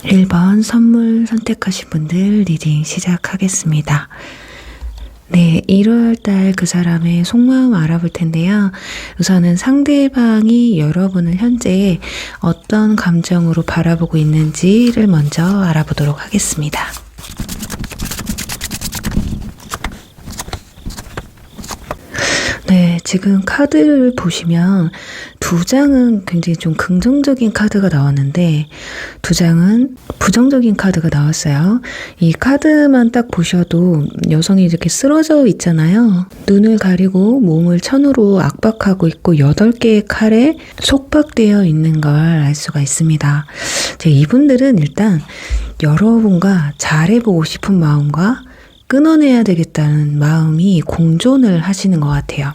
1번 선물 선택하신 분들 리딩 시작하겠습니다. 네, 1월달 그 사람의 속마음 알아볼 텐데요. 우선은 상대방이 여러분을 현재 어떤 감정으로 바라보고 있는지를 먼저 알아보도록 하겠습니다. 네, 지금 카드를 보시면 두 장은 굉장히 좀 긍정적인 카드가 나왔는데 두 장은 부정적인 카드가 나왔어요. 이 카드만 딱 보셔도 여성이 이렇게 쓰러져 있잖아요. 눈을 가리고 몸을 천으로 압박하고 있고 8개의 칼에 속박되어 있는 걸 알 수가 있습니다. 이분들은 일단 여러분과 잘해보고 싶은 마음과 끊어내야 되겠다는 마음이 공존을 하시는 것 같아요.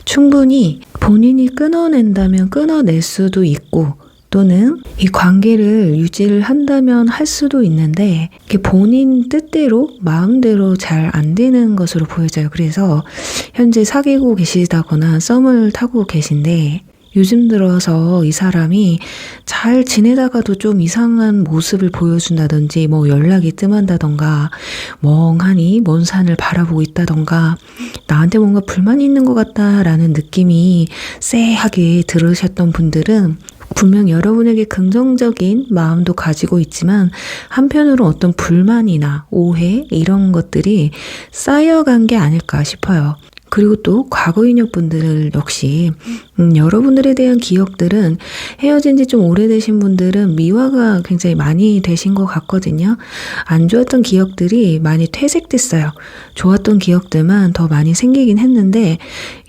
충분히 본인이 끊어낸다면 끊어낼 수도 있고 또는 이 관계를 유지를 한다면 할 수도 있는데 이게 본인 뜻대로 마음대로 잘 안 되는 것으로 보여져요. 그래서 현재 사귀고 계시다거나 썸을 타고 계신데 요즘 들어서 이 사람이 잘 지내다가도 좀 이상한 모습을 보여준다든지 뭐 연락이 뜸한다던가 멍하니 먼 산을 바라보고 있다던가 나한테 뭔가 불만이 있는 것 같다라는 느낌이 쎄하게 들으셨던 분들은 분명 여러분에게 긍정적인 마음도 가지고 있지만 한편으로 어떤 불만이나 오해 이런 것들이 쌓여간 게 아닐까 싶어요. 그리고 또 과거인역분들 역시 여러분들에 대한 기억들은 헤어진 지 좀 오래되신 분들은 미화가 굉장히 많이 되신 것 같거든요. 안 좋았던 기억들이 많이 퇴색됐어요. 좋았던 기억들만 더 많이 생기긴 했는데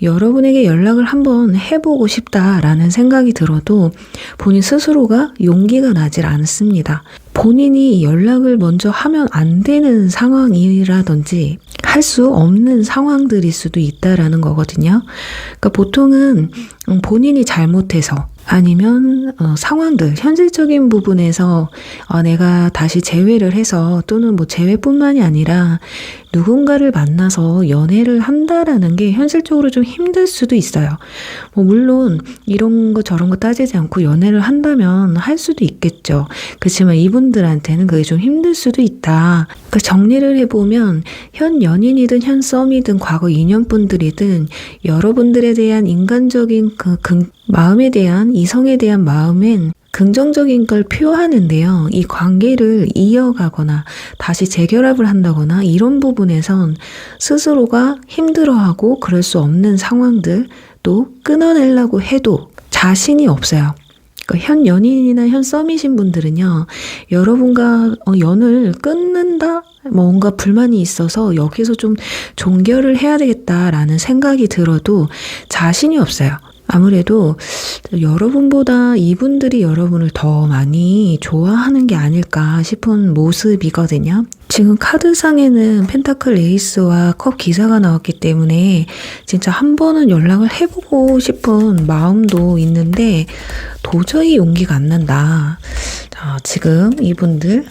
여러분에게 연락을 한번 해보고 싶다라는 생각이 들어도 본인 스스로가 용기가 나질 않습니다. 본인이 연락을 먼저 하면 안 되는 상황이라든지 할 수 없는 상황들일 수도 있다라는 거거든요. 그러니까 보통은 본인이 잘못해서 아니면 상황들, 현실적인 부분에서 내가 다시 재회를 해서 또는 뭐 재회뿐만이 아니라 누군가를 만나서 연애를 한다라는 게 현실적으로 좀 힘들 수도 있어요. 뭐 물론 이런 거 저런 거 따지지 않고 연애를 한다면 할 수도 있겠죠. 그렇지만 이분들한테는 그게 좀 힘들 수도 있다. 그러니까 정리를 해보면 현 연인이든 현 썸이든 과거 인연분들이든 여러분들에 대한 인간적인 마음에 대한 이성에 대한 마음엔 긍정적인 걸 표하는데요. 이 관계를 이어가거나 다시 재결합을 한다거나 이런 부분에선 스스로가 힘들어하고 그럴 수 없는 상황들 또 끊어내려고 해도 자신이 없어요. 그러니까 현 연인이나 현 썸이신 분들은요. 여러분과 연을 끊는다? 뭔가 불만이 있어서 여기서 좀 종결을 해야 되겠다라는 생각이 들어도 자신이 없어요. 아무래도 여러분보다 이분들이 여러분을 더 많이 좋아하는 게 아닐까 싶은 모습이거든요. 지금 카드상에는 펜타클 에이스와 컵 기사가 나왔기 때문에 진짜 한 번은 연락을 해보고 싶은 마음도 있는데 도저히 용기가 안 난다. 자, 지금 이분들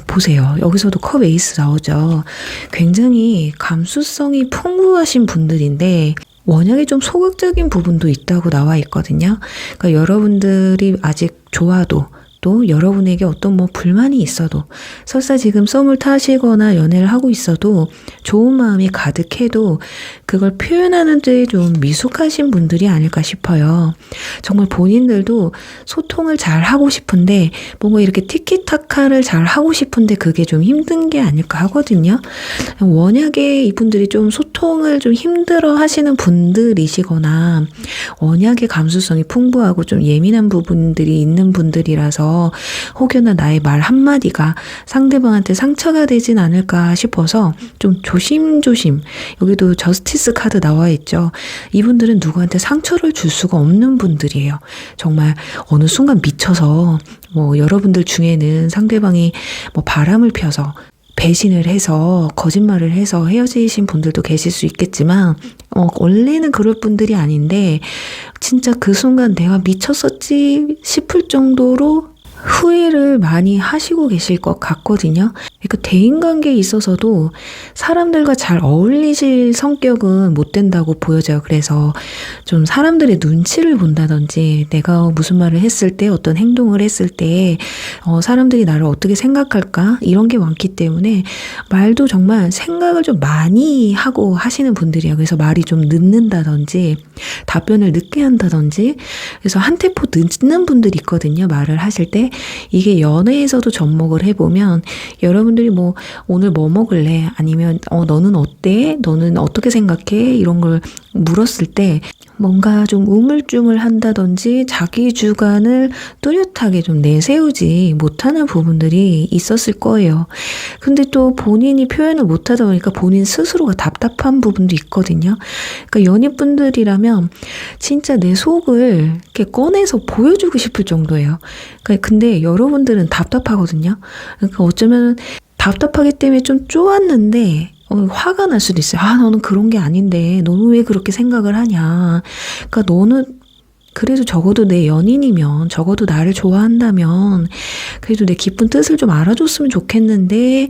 보세요. 여기서도 컵 에이스 나오죠. 굉장히 감수성이 풍부하신 분들인데 워낙에 좀 소극적인 부분도 있다고 나와 있거든요. 그러니까 여러분들이 아직 좋아도 또 여러분에게 어떤 뭐 불만이 있어도 설사 지금 썸을 타시거나 연애를 하고 있어도 좋은 마음이 가득해도 그걸 표현하는 데 좀 미숙하신 분들이 아닐까 싶어요. 정말 본인들도 소통을 잘 하고 싶은데 뭔가 이렇게 티키타카를 잘 하고 싶은데 그게 좀 힘든 게 아닐까 하거든요. 워낙에 이분들이 좀 소통을 좀 힘들어 하시는 분들이시거나 워낙에 감수성이 풍부하고 좀 예민한 부분들이 있는 분들이라서 혹여나 나의 말 한마디가 상대방한테 상처가 되진 않을까 싶어서 좀 조심조심 여기도 저스티스 카드 나와 있죠. 이분들은 누구한테 상처를 줄 수가 없는 분들이에요. 정말 어느 순간 미쳐서 뭐 여러분들 중에는 상대방이 뭐 바람을 펴서 배신을 해서 거짓말을 해서 헤어지신 분들도 계실 수 있겠지만 원래는 그럴 분들이 아닌데 진짜 그 순간 내가 미쳤었지 싶을 정도로 후회를 많이 하시고 계실 것 같거든요. 그러니까 대인관계에 있어서도 사람들과 잘 어울리실 성격은 못 된다고 보여져요. 그래서 좀 사람들의 눈치를 본다든지 내가 무슨 말을 했을 때 어떤 행동을 했을 때 사람들이 나를 어떻게 생각할까 이런 게 많기 때문에 말도 정말 생각을 좀 많이 하고 하시는 분들이에요. 그래서 말이 좀 늦는다든지 답변을 늦게 한다든지 그래서 한 템포 늦는 분들이 있거든요. 말을 하실 때 이게 연애에서도 접목을 해보면 여러분들이 뭐 오늘 뭐 먹을래? 아니면 너는 어때? 너는 어떻게 생각해? 이런 걸 물었을 때 뭔가 좀 우물쭈물 한다든지 자기 주관을 뚜렷하게 좀 내세우지 못하는 부분들이 있었을 거예요. 근데 또 본인이 표현을 못하다 보니까 본인 스스로가 답답한 부분도 있거든요. 그러니까 연인분들이라면 진짜 내 속을 이렇게 꺼내서 보여주고 싶을 정도예요. 그러니까 근데 여러분들은 답답하거든요. 그러니까 어쩌면 답답하기 때문에 좀 쪼았는데 화가 날 수도 있어요. 너는 그런 게 아닌데 너는 왜 그렇게 생각을 하냐. 그러니까 너는 그래도 적어도 내 연인이면 적어도 나를 좋아한다면 그래도 내 깊은 뜻을 좀 알아줬으면 좋겠는데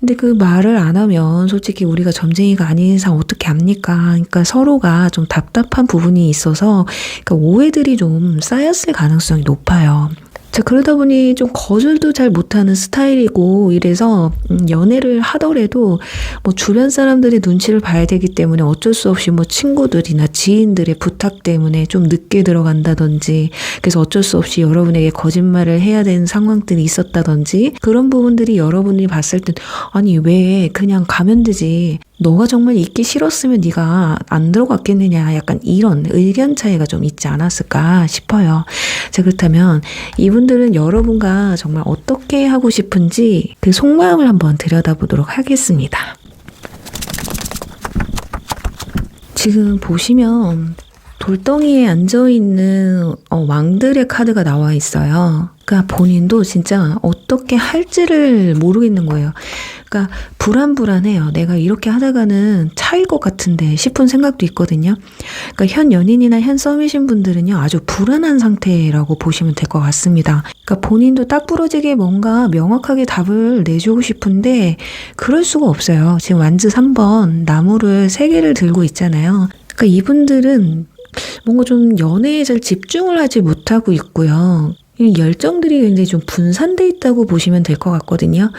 근데 그 말을 안 하면 솔직히 우리가 점쟁이가 아닌 이상 어떻게 합니까? 그러니까 서로가 좀 답답한 부분이 있어서 그러니까 오해들이 좀 쌓였을 가능성이 높아요. 자, 그러다 보니 좀 거절도 잘 못하는 스타일이고 이래서 연애를 하더라도 뭐 주변 사람들의 눈치를 봐야 되기 때문에 어쩔 수 없이 뭐 친구들이나 지인들의 부탁 때문에 좀 늦게 들어간다든지 그래서 어쩔 수 없이 여러분에게 거짓말을 해야 되는 상황들이 있었다든지 그런 부분들이 여러분이 봤을 땐 아니 왜 그냥 가면 되지 너가 정말 있기 싫었으면 네가 안 들어갔겠느냐 약간 이런 의견 차이가 좀 있지 않았을까 싶어요. 자, 그렇다면 이분들은 여러분과 정말 어떻게 하고 싶은지 그 속마음을 한번 들여다보도록 하겠습니다. 지금 보시면 돌덩이에 앉아있는 왕들의 카드가 나와 있어요. 그러니까 본인도 진짜 어떻게 할지를 모르겠는 거예요. 그러니까 불안해요. 내가 이렇게 하다가는 차일 것 같은데 싶은 생각도 있거든요. 그러니까 현 연인이나 현 썸이신 분들은요. 아주 불안한 상태라고 보시면 될 것 같습니다. 그러니까 본인도 딱 부러지게 뭔가 명확하게 답을 내주고 싶은데 그럴 수가 없어요. 지금 완즈 3번 나무를 3개를 들고 있잖아요. 그러니까 이분들은 뭔가 좀 연애에 잘 집중을 하지 못하고 있고요. 열정들이 굉장히 좀 분산돼 있다고 보시면 될 것 같거든요.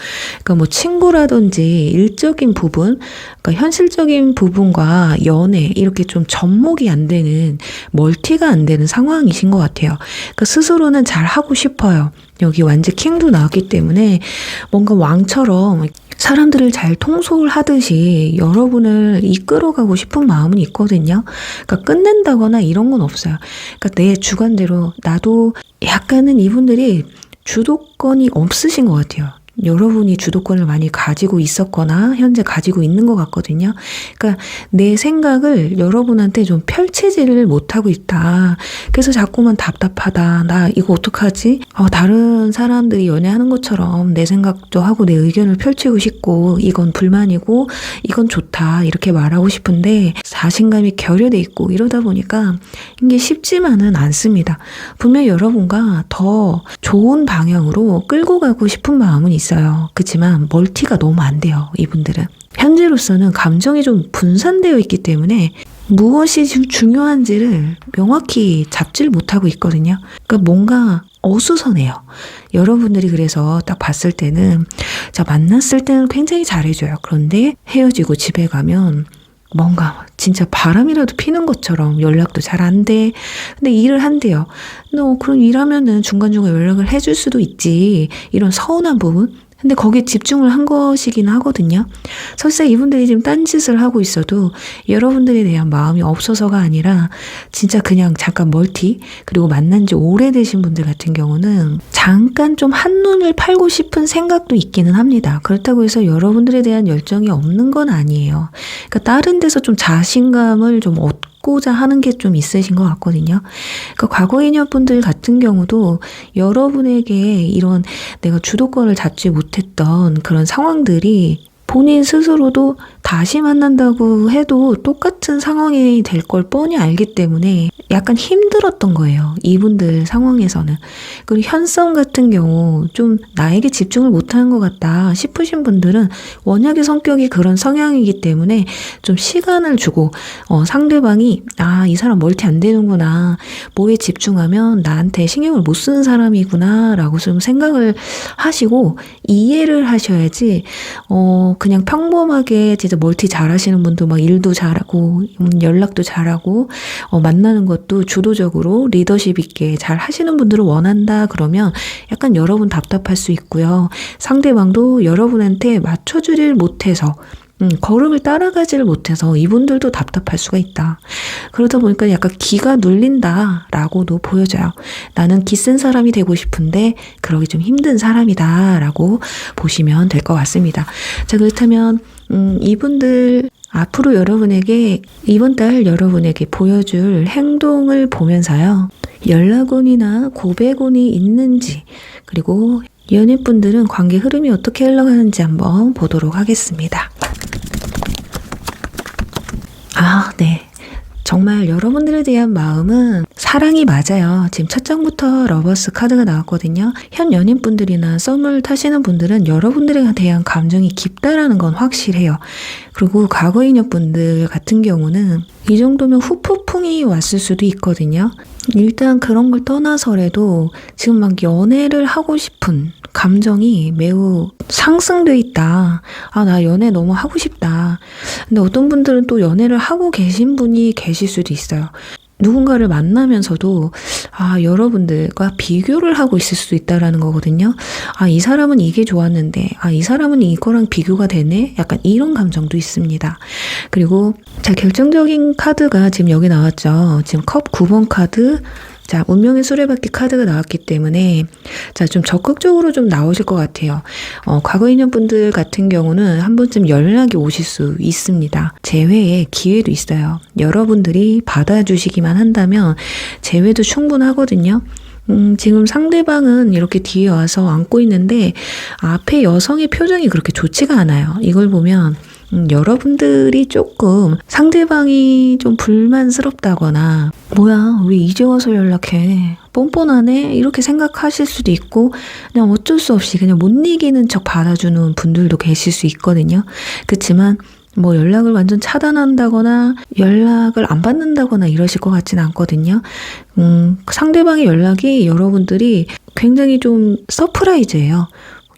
그러니까 뭐 친구라든지 일적인 부분, 그러니까 현실적인 부분과 연애 이렇게 좀 접목이 안 되는 멀티가 안 되는 상황이신 것 같아요. 그러니까 스스로는 잘 하고 싶어요. 여기 완전 킹도 나왔기 때문에 뭔가 왕처럼 사람들을 잘 통솔하듯이 여러분을 이끌어가고 싶은 마음은 있거든요. 그러니까 끝낸다거나 이런 건 없어요. 그러니까 내 주관대로 나도 약간은 이분들이 주도권이 없으신 것 같아요. 여러분이 주도권을 많이 가지고 있었거나 현재 가지고 있는 것 같거든요. 그러니까 내 생각을 여러분한테 좀 펼치지를 못하고 있다. 그래서 자꾸만 답답하다. 나 이거 어떡하지? 다른 사람들이 연애하는 것처럼 내 생각도 하고 내 의견을 펼치고 싶고 이건 불만이고 이건 좋다. 이렇게 말하고 싶은데 자신감이 결여돼 있고 이러다 보니까 이게 쉽지만은 않습니다. 분명 여러분과 더 좋은 방향으로 끌고 가고 싶은 마음은 있어요. 그렇지만 멀티가 너무 안 돼요. 이분들은. 현재로서는 감정이 좀 분산되어 있기 때문에 무엇이 중요한지를 명확히 잡지를 못하고 있거든요. 그러니까 뭔가 어수선해요. 여러분들이 그래서 딱 봤을 때는 자 만났을 때는 굉장히 잘해줘요. 그런데 헤어지고 집에 가면 뭔가 진짜 바람이라도 피는 것처럼 연락도 잘 안 돼. 근데 일을 한대요. 그럼 일하면은 중간중간 연락을 해줄 수도 있지. 이런 서운한 부분. 근데 거기에 집중을 한 것이긴 하거든요. 설사 이분들이 지금 딴짓을 하고 있어도 여러분들에 대한 마음이 없어서가 아니라 진짜 그냥 잠깐 멀티 그리고 만난 지 오래되신 분들 같은 경우는 잠깐 좀 한눈을 팔고 싶은 생각도 있기는 합니다. 그렇다고 해서 여러분들에 대한 열정이 없는 건 아니에요. 그러니까 다른 데서 좀 자신감을 좀 얻고자 하는 게 좀 있으신 것 같거든요. 그러니까 과거 인연분들 같은 경우도 여러분에게 이런 내가 주도권을 잡지 못했던 그런 상황들이 본인 스스로도 다시 만난다고 해도 똑같은 상황이 될 걸 뻔히 알기 때문에 약간 힘들었던 거예요. 이분들 상황에서는. 그리고 현썸 같은 경우 좀 나에게 집중을 못하는 것 같다 싶으신 분들은 원약의 성격이 그런 성향이기 때문에 좀 시간을 주고 상대방이 이 사람 멀티 안 되는구나. 뭐에 집중하면 나한테 신경을 못 쓰는 사람이구나 라고 좀 생각을 하시고 이해를 하셔야지 그냥 평범하게 진짜 멀티 잘하시는 분도 막 일도 잘하고 연락도 잘하고 만나는 것도 주도적으로 리더십 있게 잘 하시는 분들을 원한다 그러면 약간 여러분 답답할 수 있고요. 상대방도 여러분한테 맞춰주질 못해서 걸음을 따라가지를 못해서 이분들도 답답할 수가 있다. 그러다 보니까 약간 기가 눌린다 라고도 보여져요. 나는 기센 사람이 되고 싶은데 그러기 좀 힘든 사람이다 라고 보시면 될 것 같습니다. 자, 그렇다면 이분들 앞으로 여러분에게 이번 달 여러분에게 보여줄 행동을 보면서요. 연락운이나 고백운이 있는지 그리고 연인분들은 관계 흐름이 어떻게 흘러가는지 한번 보도록 하겠습니다. 네. 정말 여러분들에 대한 마음은 사랑이 맞아요. 지금 첫 장부터 러버스 카드가 나왔거든요. 현 연인분들이나 썸을 타시는 분들은 여러분들에 대한 감정이 깊다라는 건 확실해요. 그리고 과거 인연분들 같은 경우는 이 정도면 후폭풍이 왔을 수도 있거든요. 일단 그런 걸 떠나서라도 지금 막 연애를 하고 싶은 감정이 매우 상승돼 있다. 나 연애 너무 하고 싶다. 근데 어떤 분들은 또 연애를 하고 계신 분이 계실 수도 있어요. 누군가를 만나면서도 여러분들과 비교를 하고 있을 수도 있다라는 거거든요. 이 사람은 이게 좋았는데 이 사람은 이거랑 비교가 되네? 약간 이런 감정도 있습니다. 그리고 자, 결정적인 카드가 지금 여기 나왔죠. 지금 컵 9번 카드. 자, 운명의 수레바퀴 카드가 나왔기 때문에 자, 좀 적극적으로 좀 나오실 것 같아요. 과거 인연분들 같은 경우는 한 번쯤 연락이 오실 수 있습니다. 재회의 기회도 있어요. 여러분들이 받아주시기만 한다면 재회도 충분하거든요. 지금 상대방은 이렇게 뒤에 와서 안고 있는데 앞에 여성의 표정이 그렇게 좋지가 않아요. 이걸 보면 여러분들이 조금 상대방이 좀 불만스럽다거나 뭐야 왜 이제 와서 연락해 뻔뻔하네 이렇게 생각하실 수도 있고 그냥 어쩔 수 없이 그냥 못 이기는 척 받아주는 분들도 계실 수 있거든요. 그렇지만 뭐 연락을 완전 차단한다거나 연락을 안 받는다거나 이러실 것 같진 않거든요. 상대방의 연락이 여러분들이 굉장히 좀 서프라이즈예요.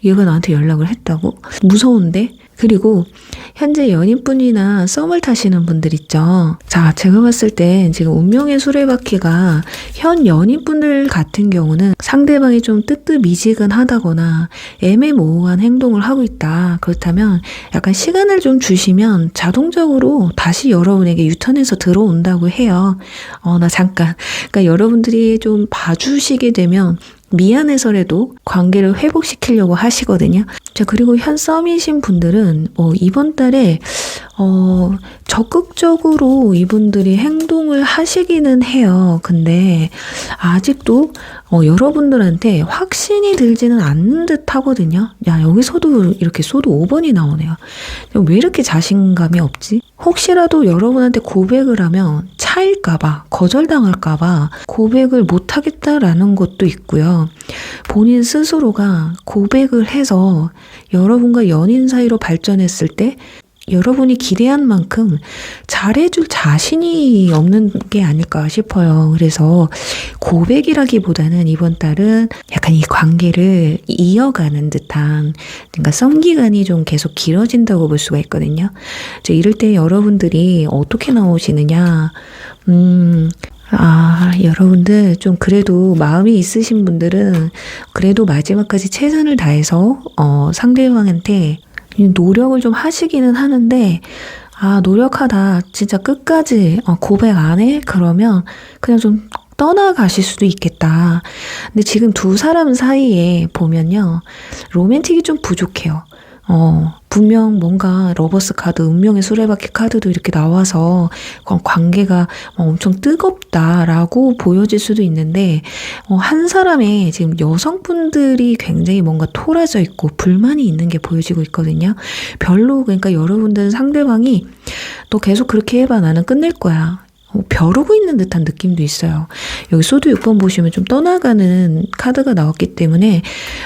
얘가 나한테 연락을 했다고? 무서운데? 그리고 현재 연인분이나 썸을 타시는 분들 있죠. 자, 제가 봤을 때 지금 운명의 수레바퀴가 현 연인분들 같은 경우는 상대방이 좀 뜨뜻미지근하다거나 애매모호한 행동을 하고 있다. 그렇다면 약간 시간을 좀 주시면 자동적으로 다시 여러분에게 유턴해서 들어온다고 해요. 나 잠깐. 그러니까 여러분들이 좀 봐주시게 되면 미안해서라도 관계를 회복시키려고 하시거든요. 자, 그리고 현 썸이신 분들은 이번 달에 적극적으로 이분들이 행동을 하시기는 해요. 근데 아직도 여러분들한테 확신이 들지는 않는 듯 하거든요. 야, 여기서도 이렇게 소드 5번이 나오네요. 왜 이렇게 자신감이 없지? 혹시라도 여러분한테 고백을 하면 차일까봐, 거절당할까봐 고백을 못하겠다라는 것도 있고요. 본인 스스로가 고백을 해서 여러분과 연인 사이로 발전했을 때 여러분이 기대한 만큼 잘해줄 자신이 없는 게 아닐까 싶어요. 그래서 고백이라기보다는 이번 달은 약간 이 관계를 이어가는 듯한, 그러니까 썸 기간이 좀 계속 길어진다고 볼 수가 있거든요. 이럴 때 여러분들이 어떻게 나오시느냐, 여러분들 좀 그래도 마음이 있으신 분들은 그래도 마지막까지 최선을 다해서 상대방한테 노력을 좀 하시기는 하는데, 노력하다 진짜 끝까지 고백 안 해? 그러면 그냥 좀 떠나가실 수도 있겠다. 근데 지금 두 사람 사이에 보면요, 로맨틱이 좀 부족해요. 분명 뭔가 러버스 카드, 운명의 수레바퀴 카드도 이렇게 나와서 관계가 엄청 뜨겁다라고 보여질 수도 있는데, 한 사람의 지금 여성분들이 굉장히 뭔가 토라져 있고 불만이 있는 게 보여지고 있거든요. 별로, 그러니까 여러분들 상대방이 너 계속 그렇게 해봐, 나는 끝낼 거야. 벼르고 있는 듯한 느낌도 있어요. 여기 소드 6번 보시면 좀 떠나가는 카드가 나왔기 때문에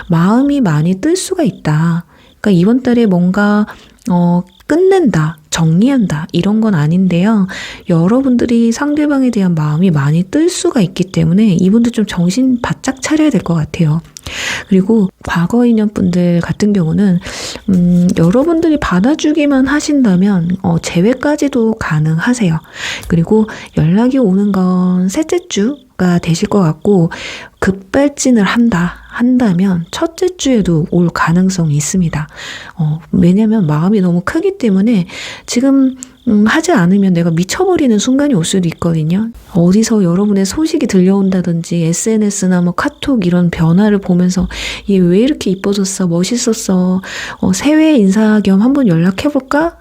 마음이 많이 뜰 수가 있다. 그러니까 이번 달에 뭔가 끝낸다, 정리한다 이런 건 아닌데요. 여러분들이 상대방에 대한 마음이 많이 뜰 수가 있기 때문에 이분들 좀 정신 바짝 차려야 될 것 같아요. 그리고 과거 인연분들 같은 경우는 여러분들이 받아주기만 하신다면 재회까지도 가능하세요. 그리고 연락이 오는 건 셋째 주가 되실 것 같고 급발진을 한다면 첫째 주에도 올 가능성이 있습니다. 왜냐면 마음이 너무 크기 때문에 지금 하지 않으면 내가 미쳐버리는 순간이 올 수도 있거든요. 어디서 여러분의 소식이 들려온다든지 SNS나 뭐 카톡 이런 변화를 보면서 얘 왜 이렇게 이뻐졌어? 멋있었어? 새해 인사 겸 한번 연락해볼까?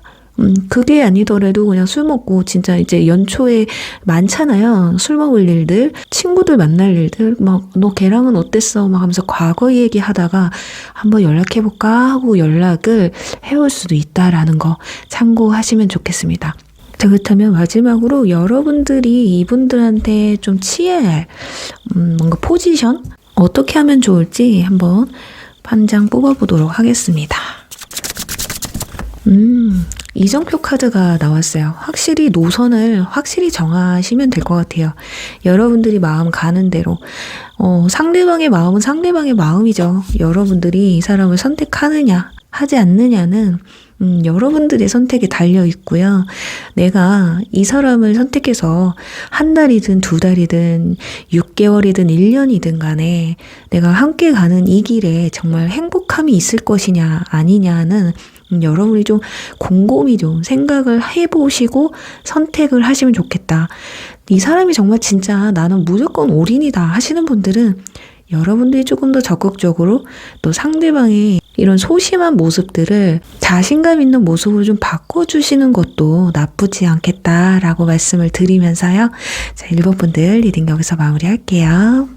그게 아니더라도 그냥 술 먹고 진짜 이제 연초에 많잖아요. 술 먹을 일들, 친구들 만날 일들, 막 너 걔랑은 어땠어? 막 하면서 과거 얘기하다가 한번 연락해볼까 하고 연락을 해올 수도 있다라는 거 참고하시면 좋겠습니다. 자, 그렇다면 마지막으로 여러분들이 이분들한테 좀 취해야 할 뭔가 포지션? 어떻게 하면 좋을지 한번 한 장 뽑아보도록 하겠습니다. 이정표 카드가 나왔어요. 확실히 노선을 확실히 정하시면 될 것 같아요. 여러분들이 마음 가는 대로. 상대방의 마음은 상대방의 마음이죠. 여러분들이 이 사람을 선택하느냐, 하지 않느냐는 여러분들의 선택에 달려 있고요. 내가 이 사람을 선택해서 한 달이든 두 달이든 6개월이든 1년이든 간에 내가 함께 가는 이 길에 정말 행복함이 있을 것이냐 아니냐는 여러분이 좀 곰곰이 좀 생각을 해보시고 선택을 하시면 좋겠다. 이 사람이 정말 진짜 나는 무조건 올인이다 하시는 분들은 여러분들이 조금 더 적극적으로 또 상대방의 이런 소심한 모습들을 자신감 있는 모습으로 좀 바꿔주시는 것도 나쁘지 않겠다라고 말씀을 드리면서요. 자, 1번 분들 리딩 여기서 마무리할게요.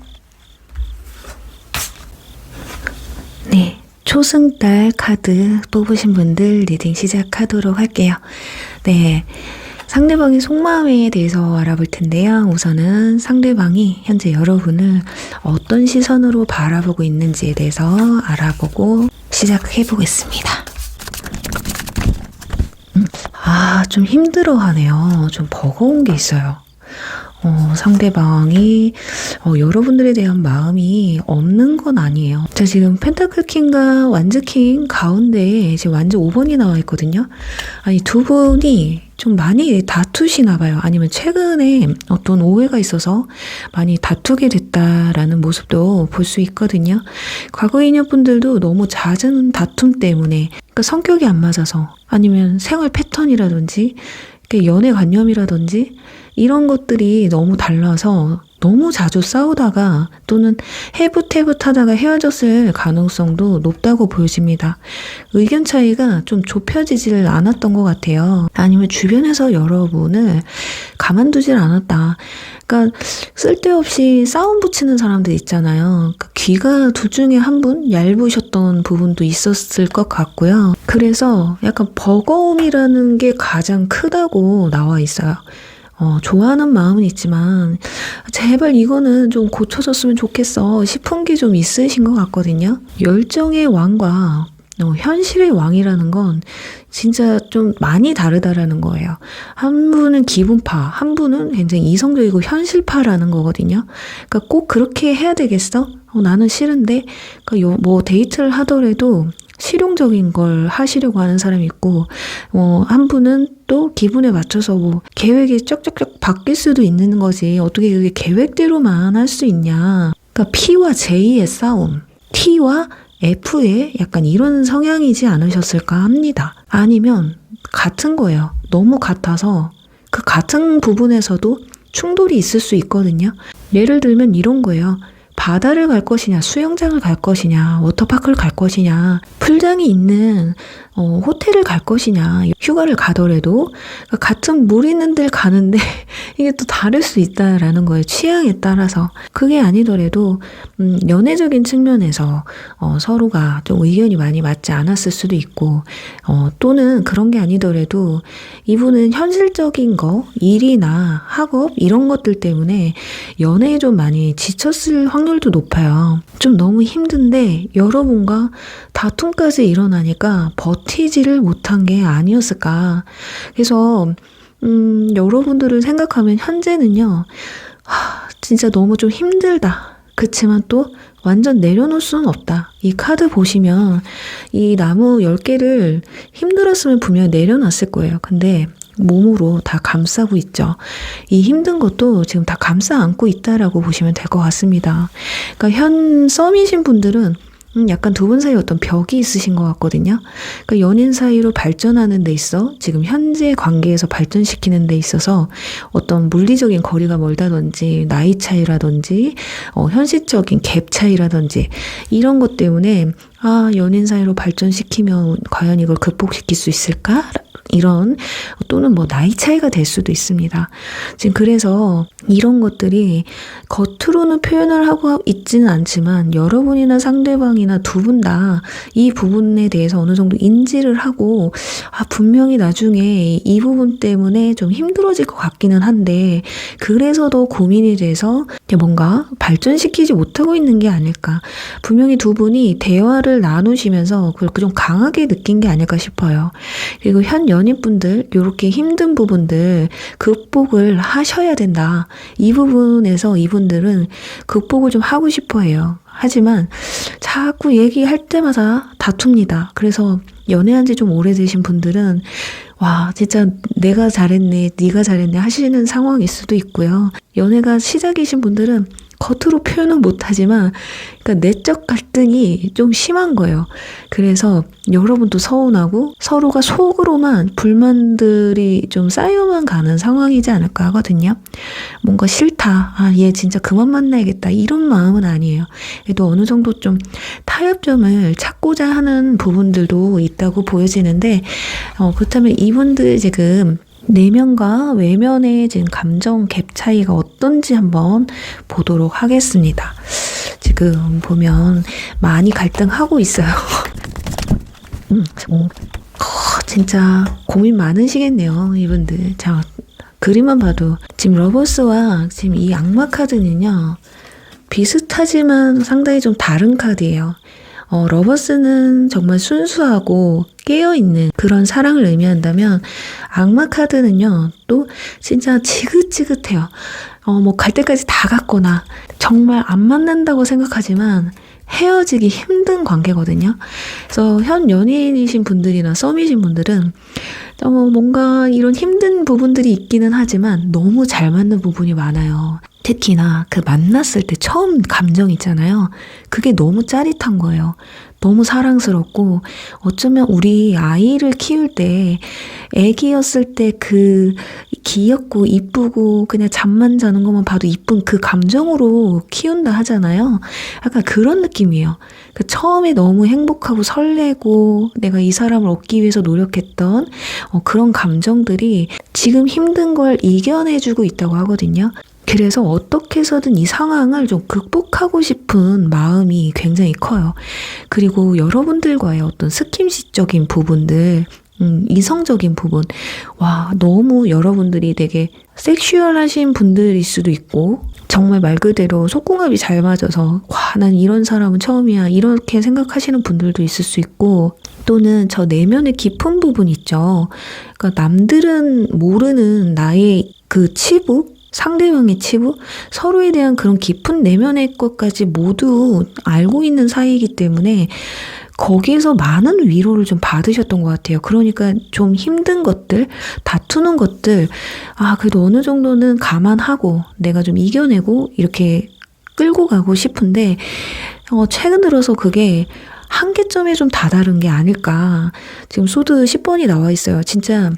네. 초승달 카드 뽑으신 분들 리딩 시작하도록 할게요. 네, 상대방의 속마음에 대해서 알아볼 텐데요. 우선은 상대방이 현재 여러분을 어떤 시선으로 바라보고 있는지에 대해서 알아보고 시작해 보겠습니다. 좀 힘들어하네요. 좀 버거운 게 있어요. 상대방이 여러분들에 대한 마음이 없는 건 아니에요. 자, 지금 펜타클 킹과 완즈 킹 가운데에 지금 완즈 5번이 나와 있거든요. 아니, 두 분이 좀 많이 다투시나 봐요. 아니면 최근에 어떤 오해가 있어서 많이 다투게 됐다라는 모습도 볼 수 있거든요. 과거 인연분들도 너무 잦은 다툼 때문에, 그러니까 성격이 안 맞아서, 아니면 생활 패턴이라든지 연애관념이라든지 이런 것들이 너무 달라서 너무 자주 싸우다가 또는 해붓해붓하다가 헤어졌을 가능성도 높다고 보여집니다. 의견 차이가 좀 좁혀지질 않았던 것 같아요. 아니면 주변에서 여러분을 가만두질 않았다. 그러니까 쓸데없이 싸움 붙이는 사람들 있잖아요. 귀가 둘 중에 한 분 얇으셨던 부분도 있었을 것 같고요. 그래서 약간 버거움이라는 게 가장 크다고 나와 있어요. 좋아하는 마음은 있지만 제발 이거는 좀 고쳐졌으면 좋겠어 싶은 게 좀 있으신 것 같거든요. 열정의 왕과 현실의 왕이라는 건 진짜 좀 많이 다르다라는 거예요. 한 분은 기분파, 한 분은 굉장히 이성적이고 현실파라는 거거든요. 그러니까 꼭 그렇게 해야 되겠어? 나는 싫은데, 그러니까 뭐 데이트를 하더라도 실용적인 걸 하시려고 하는 사람이 있고, 한 분은 또 기분에 맞춰서 뭐 계획이 쩍쩍쩍 바뀔 수도 있는 거지. 어떻게 그게 계획대로만 할 수 있냐. 그러니까 P와 J의 싸움, T와 F의 약간 이런 성향이지 않으셨을까 합니다. 아니면 같은 거예요. 너무 같아서 그 같은 부분에서도 충돌이 있을 수 있거든요. 예를 들면 이런 거예요. 바다를 갈 것이냐, 수영장을 갈 것이냐, 워터파크를 갈 것이냐, 풀장이 있는 호텔을 갈 것이냐, 휴가를 가더라도 같은 물 있는 데를 가는데 이게 또 다를 수 있다라는 거예요. 취향에 따라서. 그게 아니더라도 연애적인 측면에서 서로가 좀 의견이 많이 맞지 않았을 수도 있고, 또는 그런 게 아니더라도 이분은 현실적인 거, 일이나 학업 이런 것들 때문에 연애에 좀 많이 지쳤을 확률도 높아요. 좀 너무 힘든데 여러분과 다툼까지 일어나니까 버티지를 못한 게 아니었을까. 그래서 여러분들을 생각하면 현재는요, 진짜 너무 좀 힘들다. 그치만 또 완전 내려놓을 수는 없다. 이 카드 보시면 이 나무 10개를 힘들었으면 분명히 내려놨을 거예요. 근데 몸으로 다 감싸고 있죠. 이 힘든 것도 지금 다 감싸 안고 있다라고 보시면 될 것 같습니다. 그러니까 현 썸이신 분들은 약간 두 분 사이에 어떤 벽이 있으신 것 같거든요. 그러니까 연인 사이로 발전하는 데 있어 지금 현재 관계에서 발전시키는 데 있어서 어떤 물리적인 거리가 멀다든지 나이 차이라든지 현실적인 갭 차이라든지 이런 것 때문에 연인 사이로 발전시키면 과연 이걸 극복시킬 수 있을까? 이런 또는 뭐 나이 차이가 될 수도 있습니다. 지금 그래서 이런 것들이 겉으로는 표현을 하고 있지는 않지만 여러분이나 상대방이나 두 분 다 이 부분에 대해서 어느 정도 인지를 하고 분명히 나중에 이 부분 때문에 좀 힘들어질 것 같기는 한데 그래서 더 고민이 돼서 뭔가 발전시키지 못하고 있는 게 아닐까. 분명히 두 분이 대화를 나누시면서 그걸 좀 강하게 느낀 게 아닐까 싶어요. 그리고 현 연인분들 이렇게 힘든 부분들 극복을 하셔야 된다. 이 부분에서 이분들은 극복을 좀 하고 싶어 해요. 하지만 자꾸 얘기할 때마다 다툽니다. 그래서 연애한 지 좀 오래되신 분들은 진짜 내가 잘했네, 네가 잘했네 하시는 상황일 수도 있고요. 연애가 시작이신 분들은 겉으로 표현은 못하지만 그러니까 내적 갈등이 좀 심한 거예요. 그래서 여러분도 서운하고 서로가 속으로만 불만들이 좀 쌓여만 가는 상황이지 않을까 하거든요. 뭔가 싫다. 얘 진짜 그만 만나야겠다. 이런 마음은 아니에요. 그래도 어느 정도 좀 타협점을 찾고자 하는 부분들도 있다고 보여지는데 그렇다면 이분들 지금 내면과 외면의 지금 감정 갭 차이가 어떤지 한번 보도록 하겠습니다. 지금 보면 많이 갈등하고 있어요. 진짜 고민 많으시겠네요, 이분들. 자, 그림만 봐도 지금 러버스와 지금 이 악마 카드는요, 비슷하지만 상당히 좀 다른 카드예요. 러버스는 정말 순수하고 깨어있는 그런 사랑을 의미한다면 악마 카드는요 또 진짜 지긋지긋해요. 갈 때까지 다 갔거나 정말 안 만난다고 생각하지만 헤어지기 힘든 관계거든요. 그래서 현 연인이신 분들이나 썸이신 분들은 뭔가 이런 힘든 부분들이 있기는 하지만 너무 잘 맞는 부분이 많아요. 특히나 그 만났을 때 처음 감정 있잖아요. 그게 너무 짜릿한 거예요. 너무 사랑스럽고 어쩌면 우리 아이를 키울 때 애기였을 때 그 귀엽고 이쁘고 그냥 잠만 자는 것만 봐도 이쁜 그 감정으로 키운다 하잖아요. 약간 그런 느낌이에요. 그 처음에 너무 행복하고 설레고 내가 이 사람을 얻기 위해서 노력했던 그런 감정들이 지금 힘든 걸 이겨내주고 있다고 하거든요. 그래서 어떻게 해서든 이 상황을 좀 극복하고 싶은 마음이 굉장히 커요. 그리고 여러분들과의 어떤 스킨십적인 부분들, 이성적인 부분, 너무 여러분들이 되게 섹슈얼하신 분들일 수도 있고 정말 말 그대로 속궁합이 잘 맞아서 난 이런 사람은 처음이야 이렇게 생각하시는 분들도 있을 수 있고 또는 저 내면의 깊은 부분 있죠. 그러니까 남들은 모르는 나의 그 치부, 상대방의 치부, 서로에 대한 그런 깊은 내면의 것까지 모두 알고 있는 사이이기 때문에 거기에서 많은 위로를 좀 받으셨던 것 같아요. 그러니까 좀 힘든 것들, 다투는 것들, 그래도 어느 정도는 감안하고 내가 좀 이겨내고 이렇게 끌고 가고 싶은데 최근 들어서 그게 한계점에 좀 다다른 게 아닐까. 지금 소드 10번이 나와 있어요. 진짜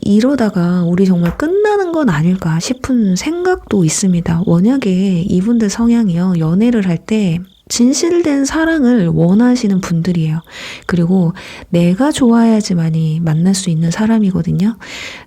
이러다가 우리 정말 끝나는 건 아닐까 싶은 생각도 있습니다. 워낙에 이분들 성향이요. 연애를 할 때 진실된 사랑을 원하시는 분들이에요. 그리고 내가 좋아야지만이 만날 수 있는 사람이거든요.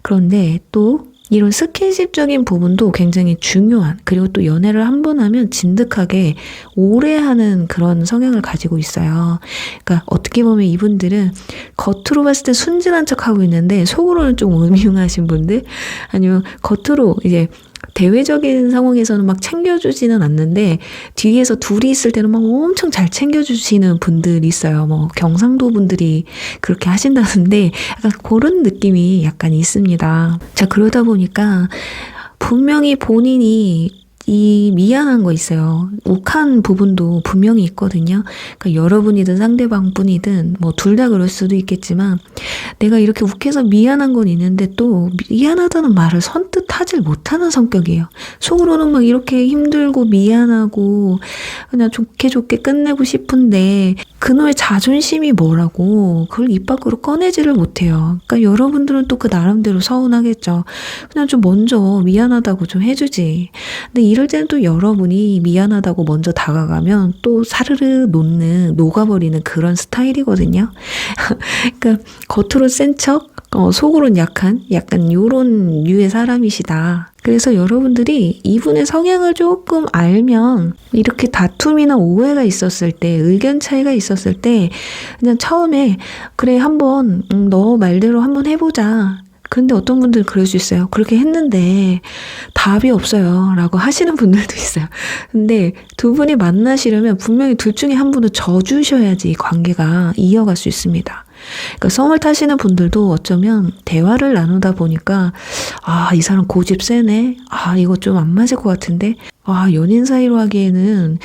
그런데 또 이런 스킨십적인 부분도 굉장히 중요한, 그리고 또 연애를 한 번 하면 진득하게 오래 하는 그런 성향을 가지고 있어요. 그러니까 어떻게 보면 이분들은 겉으로 봤을 때 순진한 척 하고 있는데 속으로는 좀 음흉하신 분들, 아니면 겉으로 이제 대외적인 상황에서는 막 챙겨주지는 않는데 뒤에서 둘이 있을 때는 막 엄청 잘 챙겨주시는 분들이 있어요. 뭐 경상도 분들이 그렇게 하신다는데 약간 그런 느낌이 약간 있습니다. 자, 그러다 보니까 분명히 본인이 이 미안한 거 있어요. 욱한 부분도 분명히 있거든요. 그러니까 여러분이든 상대방분이든 뭐 둘 다 그럴 수도 있겠지만 내가 이렇게 욱해서 미안한 건 있는데 또 미안하다는 말을 선뜻 하질 못하는 성격이에요. 속으로는 막 이렇게 힘들고 미안하고 그냥 좋게 끝내고 싶은데 그놈의 자존심이 뭐라고 그걸 입 밖으로 꺼내지를 못해요. 그러니까 여러분들은 또 그 나름대로 서운하겠죠. 그냥 좀 먼저 미안하다고 좀 해주지. 근데 이럴 때는 또 여러분이 미안하다고 먼저 다가가면 또 사르르 녹아버리는 그런 스타일이거든요. 그러니까 겉으로 센 척, 속으로는 약간 요런 류의 사람이시다. 그래서 여러분들이 이분의 성향을 조금 알면 이렇게 다툼이나 오해가 있었을 때, 의견 차이가 있었을 때 그냥 처음에 그래 한번 너 말대로 한번 해보자. 근데 어떤 분들은 그럴 수 있어요. 그렇게 했는데 답이 없어요 라고 하시는 분들도 있어요. 근데 두 분이 만나시려면 분명히 둘 중에 한 분은 져주셔야지 관계가 이어갈 수 있습니다. 그러니까 썸을 타시는 분들도 어쩌면 대화를 나누다 보니까 이 사람 고집 세네. 이거 좀 안 맞을 것 같은데. 연인 사이로 하기에는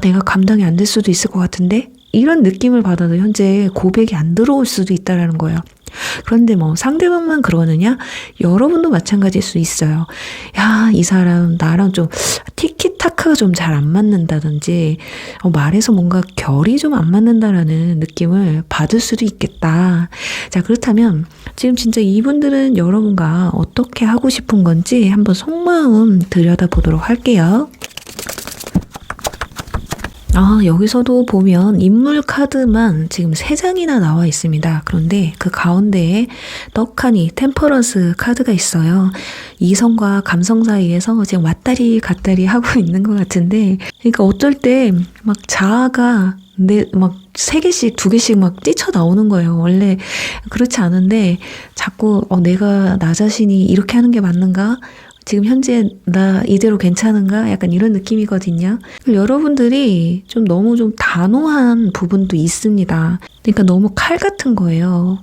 내가 감당이 안 될 수도 있을 것 같은데. 이런 느낌을 받아도 현재 고백이 안 들어올 수도 있다라는 거예요. 그런데 뭐 상대방만 그러느냐? 여러분도 마찬가지일 수 있어요. 이 사람 나랑 좀 티키타카가 좀 잘 안 맞는다든지 말해서 뭔가 결이 좀 안 맞는다라는 느낌을 받을 수도 있겠다. 자, 그렇다면 지금 진짜 이분들은 여러분과 어떻게 하고 싶은 건지 한번 속마음 들여다보도록 할게요. 여기서도 보면 인물 카드만 지금 3장이나 나와 있습니다. 그런데 그 가운데에 떡하니 템퍼런스 카드가 있어요. 이성과 감성 사이에서 지금 왔다리 갔다리 하고 있는 것 같은데, 그러니까 어쩔 때 막 자아가 막 3개씩 2개씩 막 뛰쳐나오는 거예요. 원래 그렇지 않은데 자꾸 내가 나 자신이 이렇게 하는 게 맞는가? 지금 현재 나 이대로 괜찮은가? 약간 이런 느낌이거든요. 여러분들이 좀 너무 좀 단호한 부분도 있습니다. 그러니까 너무 칼 같은 거예요.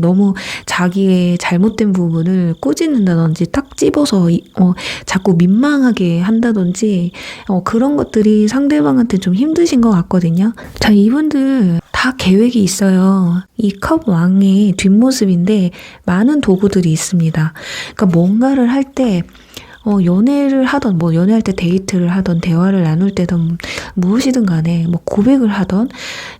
너무 자기의 잘못된 부분을 꾸짖는다든지 딱 집어서 자꾸 민망하게 한다든지 그런 것들이 상대방한테 좀 힘드신 것 같거든요. 자, 이분들 다 계획이 있어요. 이 컵 왕의 뒷모습인데 많은 도구들이 있습니다. 그러니까 뭔가를 할 때 연애를 하던, 뭐 연애할 때 데이트를 하던, 대화를 나눌 때든 무엇이든 간에 뭐 고백을 하던,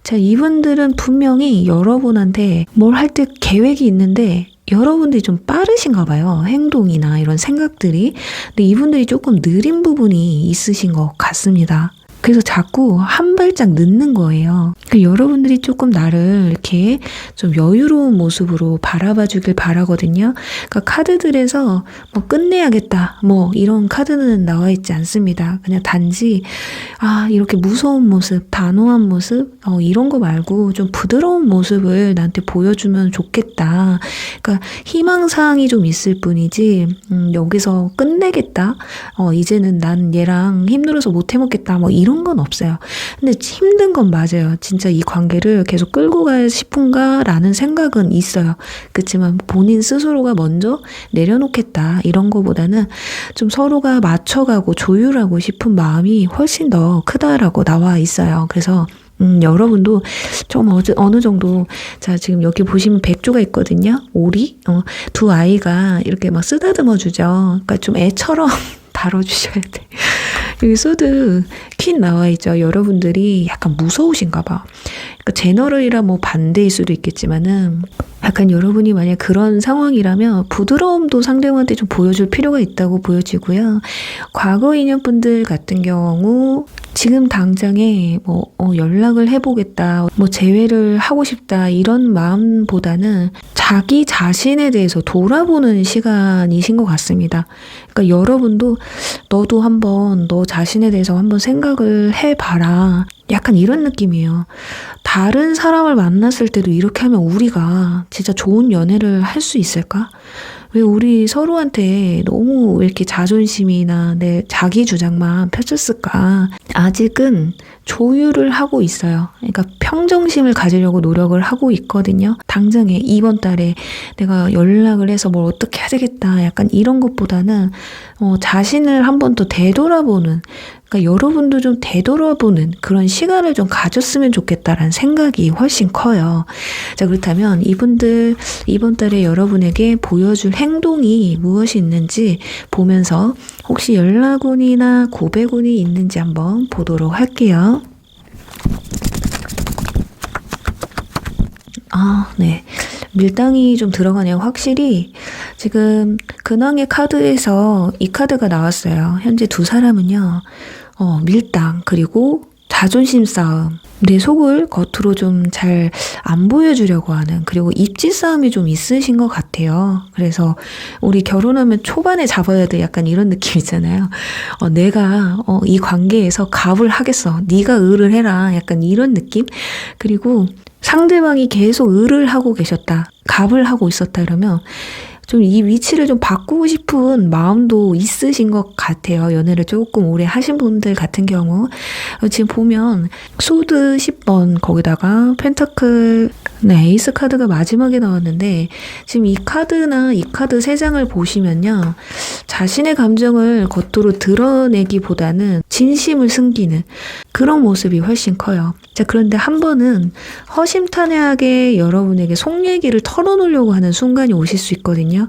자, 이분들은 분명히 여러분한테 뭘 할 때 계획이 있는데 여러분들이 좀 빠르신가 봐요. 행동이나 이런 생각들이. 근데 이분들이 조금 느린 부분이 있으신 것 같습니다. 그래서 자꾸 한 발짝 늦는 거예요. 그러니까 여러분들이 조금 나를 이렇게 좀 여유로운 모습으로 바라봐 주길 바라거든요. 그러니까 카드들에서 뭐 끝내야겠다, 뭐 이런 카드는 나와 있지 않습니다. 그냥 단지 이렇게 무서운 모습, 단호한 모습 이런 거 말고 좀 부드러운 모습을 나한테 보여주면 좋겠다. 그러니까 희망사항이 좀 있을 뿐이지 여기서 끝내겠다, 이제는 난 얘랑 힘들어서 못 해먹겠다, 뭐 이런 건 없어요. 근데 힘든 건 맞아요. 진짜 이 관계를 계속 끌고 가야 싶은가라는 생각은 있어요. 그렇지만 본인 스스로가 먼저 내려놓겠다, 이런 거보다는 좀 서로가 맞춰가고 조율하고 싶은 마음이 훨씬 더 크다라고 나와 있어요. 그래서 여러분도 좀 어느 정도, 자, 지금 여기 보시면 백조가 있거든요. 오리? 두 아이가 이렇게 막 쓰다듬어 주죠. 그러니까 좀 애처럼 다뤄주셔야 돼. 여기 소드 퀸 나와 있죠. 여러분들이 약간 무서우신가 봐. 그러니까 제너럴이라 뭐 반대일 수도 있겠지만은 약간 여러분이 만약 그런 상황이라면 부드러움도 상대방한테 좀 보여줄 필요가 있다고 보여지고요. 과거 인연분들 같은 경우 지금 당장에 연락을 해보겠다, 재회를 하고 싶다 이런 마음보다는 자기 자신에 대해서 돌아보는 시간이신 것 같습니다. 그러니까 여러분도 너도 한번 너 자신에 대해서 한번 생각을 해봐라. 약간 이런 느낌이에요. 다른 사람을 만났을 때도 이렇게 하면 우리가 진짜 좋은 연애를 할 수 있을까? 왜 우리 서로한테 너무 이렇게 자존심이나 내 자기 주장만 펼쳤을까? 아직은 조율을 하고 있어요. 그러니까 평정심을 가지려고 노력을 하고 있거든요. 당장에 이번 달에 내가 연락을 해서 뭘 어떻게 해야 되겠다. 약간 이런 것보다는 자신을 한 번 더 되돌아보는, 그러니까 여러분도 좀 되돌아보는 그런 시간을 좀 가졌으면 좋겠다라는 생각이 훨씬 커요. 자, 그렇다면 이분들 이번 달에 여러분에게 보여줄 행동이 무엇이 있는지 보면서 혹시 연락운이나 고백운이 있는지 한번 보도록 할게요. 네. 밀당이 좀 들어가네요. 확실히 지금 근황의 카드에서 이 카드가 나왔어요. 현재 두 사람은요. 밀당 그리고 자존심 싸움, 내 속을 겉으로 좀 잘 안 보여주려고 하는, 그리고 입지 싸움이 좀 있으신 것 같아요. 그래서 우리 결혼하면 초반에 잡아야 돼 약간 이런 느낌 있잖아요. 내가 이 관계에서 갑을 하겠어. 네가 을을 해라. 약간 이런 느낌? 그리고 상대방이 계속 을을 하고 계셨다, 갑을 하고 있었다 이러면 좀 이 위치를 좀 바꾸고 싶은 마음도 있으신 것 같아요. 연애를 조금 오래 하신 분들 같은 경우. 지금 보면 소드 10번 거기다가 펜타클 에이스 카드가 마지막에 나왔는데, 지금 이 카드나 이 카드 3장을 보시면요. 자신의 감정을 겉으로 드러내기보다는 진심을 숨기는 그런 모습이 훨씬 커요. 자, 그런데 한 번은 허심탄회하게 여러분에게 속 얘기를 털어놓으려고 하는 순간이 오실 수 있거든요.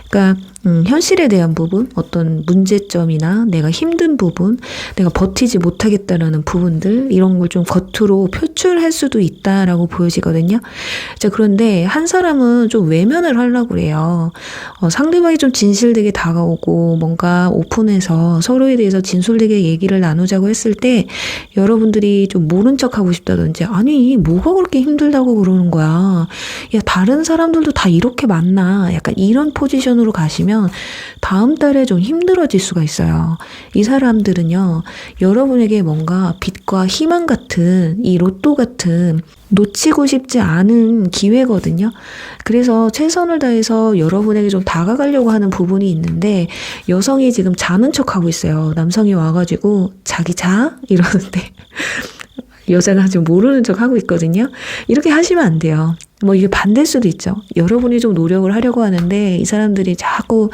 그러니까 현실에 대한 부분, 어떤 문제점이나 내가 힘든 부분, 내가 버티지 못하겠다라는 부분들, 이런 걸 좀 겉으로 표출할 수도 있다라고 보여지거든요. 자, 그런데 한 사람은 좀 외면을 하려고 그래요. 상대방이 좀 진실되게 다가오고 뭔가 오픈해서 서로에 대해서 진솔되게 얘기를 나누자고 했을 때 여러분들이 좀 모른 척하고 싶다든지, 아니 뭐가 그렇게 힘들다고 그러는 거야, 야 다른 사람들도 다 이렇게 만나, 약간 이런 포지션으로 가시면 다음 달에 좀 힘들어질 수가 있어요. 이 사람들은요, 여러분에게 뭔가 빛과 희망 같은, 이 로또 같은 놓치고 싶지 않은 기회거든요. 그래서 최선을 다해서 여러분에게 좀 다가가려고 하는 부분이 있는데, 여성이 지금 자는 척하고 있어요. 남성이 와가지고 자기 자? 이러는데 여자가 좀 모르는 척 하고 있거든요. 이렇게 하시면 안 돼요. 이게 반대일 수도 있죠. 여러분이 좀 노력을 하려고 하는데 이 사람들이 자꾸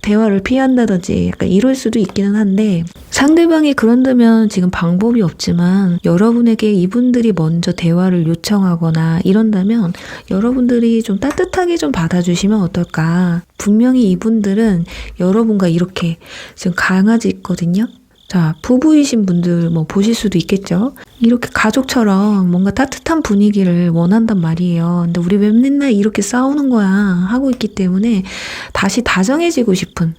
대화를 피한다든지 약간 이럴 수도 있기는 한데, 상대방이 그런다면 지금 방법이 없지만 여러분에게 이분들이 먼저 대화를 요청하거나 이런다면 여러분들이 좀 따뜻하게 좀 받아주시면 어떨까. 분명히 이분들은 여러분과 이렇게 지금 강아지 있거든요. 자, 부부이신 분들 보실 수도 있겠죠. 이렇게 가족처럼 뭔가 따뜻한 분위기를 원한단 말이에요. 근데 우리 왜 맨날 이렇게 싸우는 거야 하고 있기 때문에 다시 다정해지고 싶은,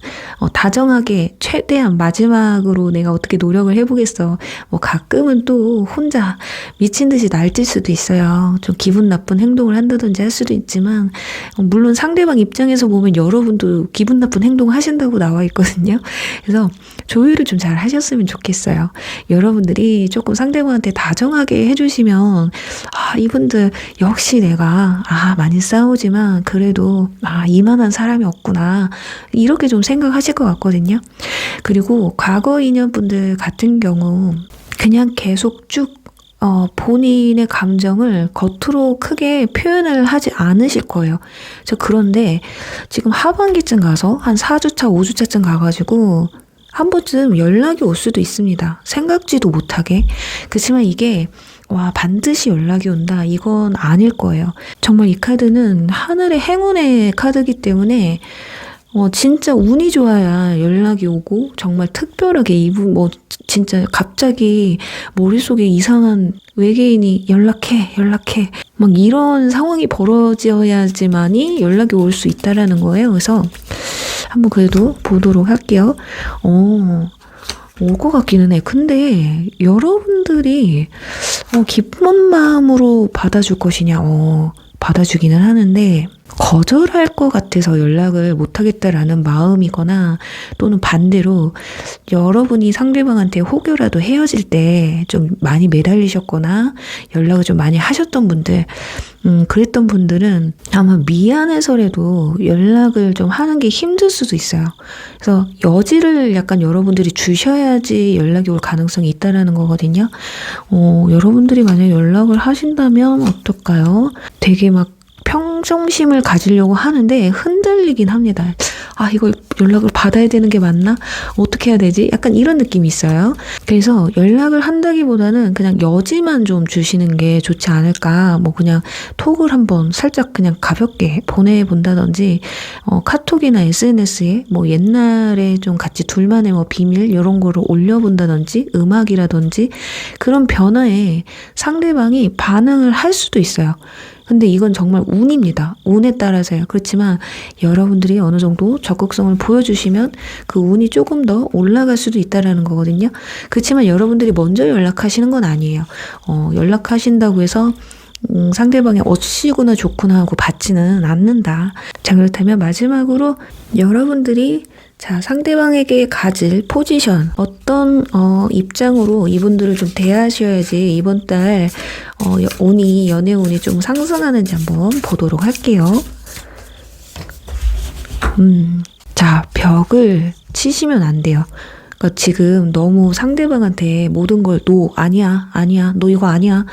다정하게 최대한 마지막으로 내가 어떻게 노력을 해보겠어. 가끔은 또 혼자 미친 듯이 날뛸 수도 있어요. 좀 기분 나쁜 행동을 한다든지 할 수도 있지만, 물론 상대방 입장에서 보면 여러분도 기분 나쁜 행동을 하신다고 나와 있거든요. 그래서 조율을 좀 잘 하셨으면 좋겠어요. 여러분들이 조금 상대방한테 다정하게 해주시면, 이분들 역시 내가 많이 싸우지만 그래도 이만한 사람이 없구나, 이렇게 좀 생각하실 것 같거든요. 그리고 과거 인연분들 같은 경우 그냥 계속 쭉 본인의 감정을 겉으로 크게 표현을 하지 않으실 거예요. 그런데 지금 하반기쯤 가서 한 4주차, 5주차쯤 가가지고 한 번쯤 연락이 올 수도 있습니다. 생각지도 못하게. 그렇지만 이게 반드시 연락이 온다, 이건 아닐 거예요. 정말 이 카드는 하늘의 행운의 카드이기 때문에 진짜 운이 좋아야 연락이 오고, 정말 특별하게 이분, 진짜 갑자기 머릿속에 이상한 외계인이 연락해. 막 이런 상황이 벌어져야지만이 연락이 올 수 있다라는 거예요. 그래서 한번 그래도 보도록 할게요. 올 것 같기는 해. 근데 여러분들이 기쁜 마음으로 받아줄 것이냐? 받아주기는 하는데 거절할 것 같아서 연락을 못하겠다라는 마음이거나, 또는 반대로 여러분이 상대방한테 혹여라도 헤어질 때 좀 많이 매달리셨거나 연락을 좀 많이 하셨던 분들, 그랬던 분들은 아마 미안해서라도 연락을 좀 하는 게 힘들 수도 있어요. 그래서 여지를 약간 여러분들이 주셔야지 연락이 올 가능성이 있다라는 거거든요. 여러분들이 만약에 연락을 하신다면 어떨까요? 되게 막 평정심을 가지려고 하는데 흔들리긴 합니다. 이거 연락을 받아야 되는 게 맞나? 어떻게 해야 되지? 약간 이런 느낌이 있어요. 그래서 연락을 한다기보다는 그냥 여지만 좀 주시는 게 좋지 않을까. 그냥 톡을 한번 살짝 그냥 가볍게 보내본다든지, 카톡이나 SNS에 옛날에 좀 같이 둘만의 비밀 이런 거를 올려본다든지, 음악이라든지 그런 변화에 상대방이 반응을 할 수도 있어요. 근데 이건 정말 운입니다. 운에 따라서요. 그렇지만 여러분들이 어느 정도 적극성을 보여주시면 그 운이 조금 더 올라갈 수도 있다라는 거거든요. 그렇지만 여러분들이 먼저 연락하시는 건 아니에요. 연락하신다고 해서 상대방이 어찌구나 좋구나 하고 받지는 않는다. 자, 그렇다면 마지막으로 여러분들이 상대방에게 가질 포지션, 어떤 입장으로 이분들을 좀 대하셔야지 이번 달 연애 운이 좀 상승하는지 한번 보도록 할게요. 자, 벽을 치시면 안 돼요. 그러니까 지금 너무 상대방한테 모든 걸 아니야, 너 이거 아니야,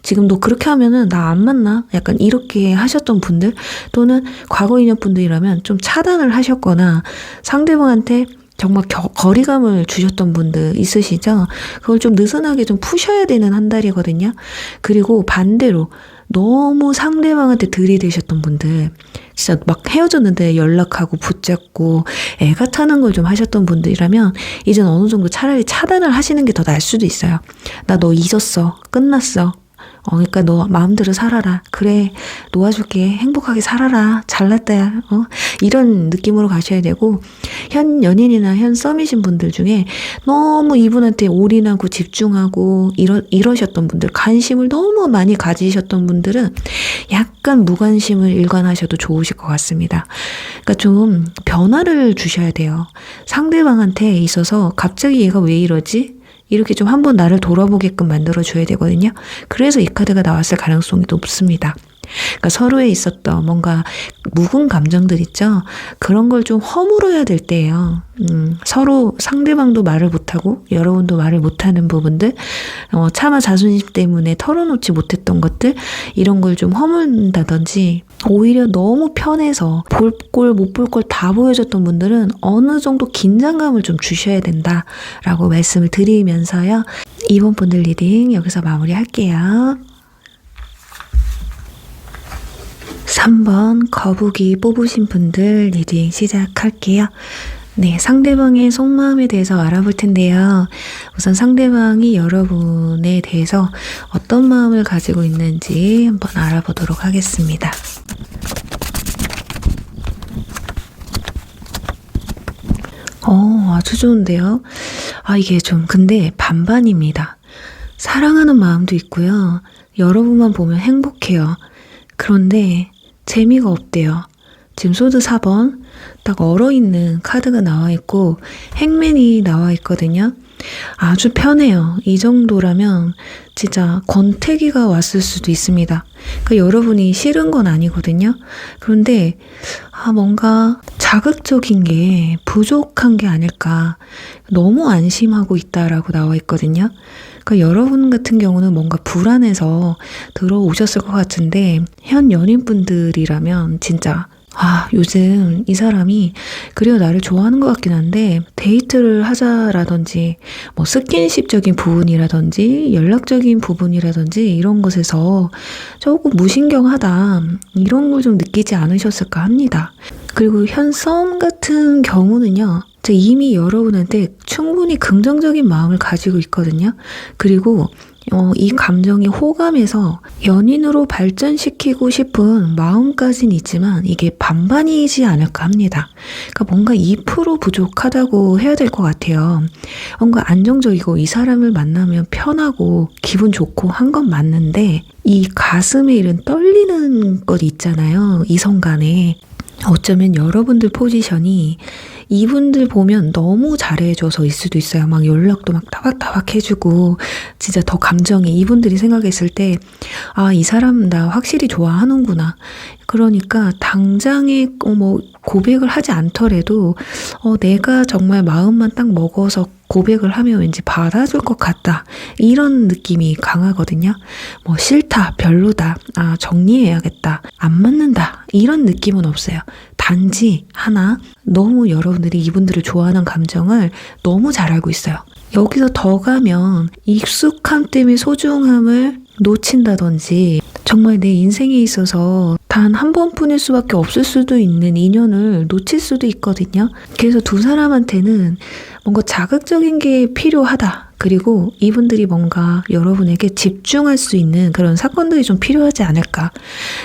지금 너 그렇게 하면은 나 안 만나, 약간 이렇게 하셨던 분들, 또는 과거 인연 분들이라면 좀 차단을 하셨거나 상대방한테 정말 거리감을 주셨던 분들 있으시죠? 그걸 좀 느슨하게 좀 푸셔야 되는 한 달이거든요. 그리고 반대로 너무 상대방한테 들이대셨던 분들, 진짜 막 헤어졌는데 연락하고 붙잡고 애가 타는 걸 좀 하셨던 분들이라면 이제는 어느 정도 차라리 차단을 하시는 게 더 나을 수도 있어요. 나 너 잊었어. 끝났어. 그러니까 너 마음대로 살아라. 그래, 놓아줄게. 행복하게 살아라. 잘났다, 야. 이런 느낌으로 가셔야 되고, 현 연인이나 현 썸이신 분들 중에 너무 이분한테 올인하고 집중하고 이러셨던 분들, 관심을 너무 많이 가지셨던 분들은 약간 무관심을 일관하셔도 좋으실 것 같습니다. 그러니까 좀 변화를 주셔야 돼요. 상대방한테 있어서 갑자기 얘가 왜 이러지? 이렇게 좀 한번 나를 돌아보게끔 만들어줘야 되거든요. 그래서 이 카드가 나왔을 가능성이 높습니다. 그러니까 서로에 있었던 뭔가 묵은 감정들 있죠. 그런 걸 좀 허물어야 될 때예요. 서로 상대방도 말을 못하고 여러분도 말을 못하는 부분들, 차마 자존심 때문에 털어놓지 못했던 것들, 이런 걸 좀 허문다든지, 오히려 너무 편해서 볼 꼴 못 볼 꼴 다 보여줬던 분들은 어느 정도 긴장감을 좀 주셔야 된다라고 말씀을 드리면서요. 이번 분들 리딩 여기서 마무리할게요. 3번 거북이 뽑으신 분들 리딩 시작할게요. 네, 상대방의 속마음에 대해서 알아볼 텐데요. 우선 상대방이 여러분에 대해서 어떤 마음을 가지고 있는지 한번 알아보도록 하겠습니다. 아주 좋은데요. 이게 좀 근데 반반입니다. 사랑하는 마음도 있고요. 여러분만 보면 행복해요. 그런데 재미가 없대요. 지금 소드 4번 딱 얼어있는 카드가 나와 있고 행맨이 나와 있거든요. 아주 편해요. 이 정도라면 진짜 권태기가 왔을 수도 있습니다. 그러니까 여러분이 싫은 건 아니거든요. 그런데 뭔가 자극적인 게 부족한 게 아닐까. 너무 안심하고 있다라고 나와 있거든요. 그러니까 여러분 같은 경우는 뭔가 불안해서 들어오셨을 것 같은데, 현 연인분들이라면 진짜 요즘 이 사람이 그래요, 나를 좋아하는 것 같긴 한데 데이트를 하자라든지 스킨십적인 부분이라든지 연락적인 부분이라든지 이런 것에서 조금 무신경하다, 이런 걸 좀 느끼지 않으셨을까 합니다. 그리고 현 썸 같은 경우는요. 이미 여러분한테 충분히 긍정적인 마음을 가지고 있거든요. 그리고 이 감정이 호감해서 연인으로 발전시키고 싶은 마음까지는 있지만 이게 반반이지 않을까 합니다. 그러니까 뭔가 2% 부족하다고 해야 될 것 같아요. 뭔가 안정적이고 이 사람을 만나면 편하고 기분 좋고 한 건 맞는데 이 가슴에 이런 떨리는 것 있잖아요. 이성 간에. 어쩌면 여러분들 포지션이 이분들 보면 너무 잘해줘서일 수도 있어요. 막 연락도 막 따박따박 해주고 진짜 더 감정이 이분들이 생각했을 때 아, 이 사람 나 확실히 좋아하는구나. 그러니까 당장에 뭐 고백을 하지 않더라도 내가 정말 마음만 딱 먹어서 고백을 하면 왠지 받아줄 것 같다. 이런 느낌이 강하거든요. 뭐 싫다, 별로다, 아 정리해야겠다, 안 맞는다. 이런 느낌은 없어요. 단지 하나 너무 여러분들이 이분들을 좋아하는 감정을 너무 잘 알고 있어요. 여기서 더 가면 익숙함 때문에 소중함을 놓친다든지 정말 내 인생에 있어서 단 한 번뿐일 수밖에 없을 수도 있는 인연을 놓칠 수도 있거든요. 그래서 두 사람한테는 뭔가 자극적인 게 필요하다. 그리고 이분들이 뭔가 여러분에게 집중할 수 있는 그런 사건들이 좀 필요하지 않을까.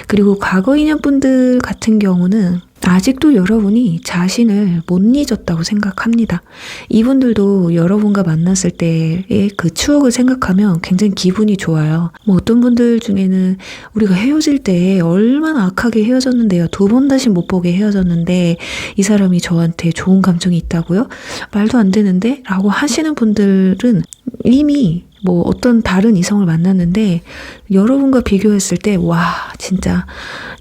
그리고 과거 인연분들 같은 경우는 아직도 여러분이 자신을 못 잊었다고 생각합니다. 이분들도 여러분과 만났을 때의 그 추억을 생각하면 굉장히 기분이 좋아요. 뭐 어떤 분들 중에는 우리가 헤어질 때 얼마나 악하게 헤어졌는데요. 2번 다시 못 보게 헤어졌는데 이 사람이 저한테 좋은 감정이 있다고요? 말도 안 되는데? 라고 하시는 분들은 이미 뭐 어떤 다른 이성을 만났는데 여러분과 비교했을 때 와 진짜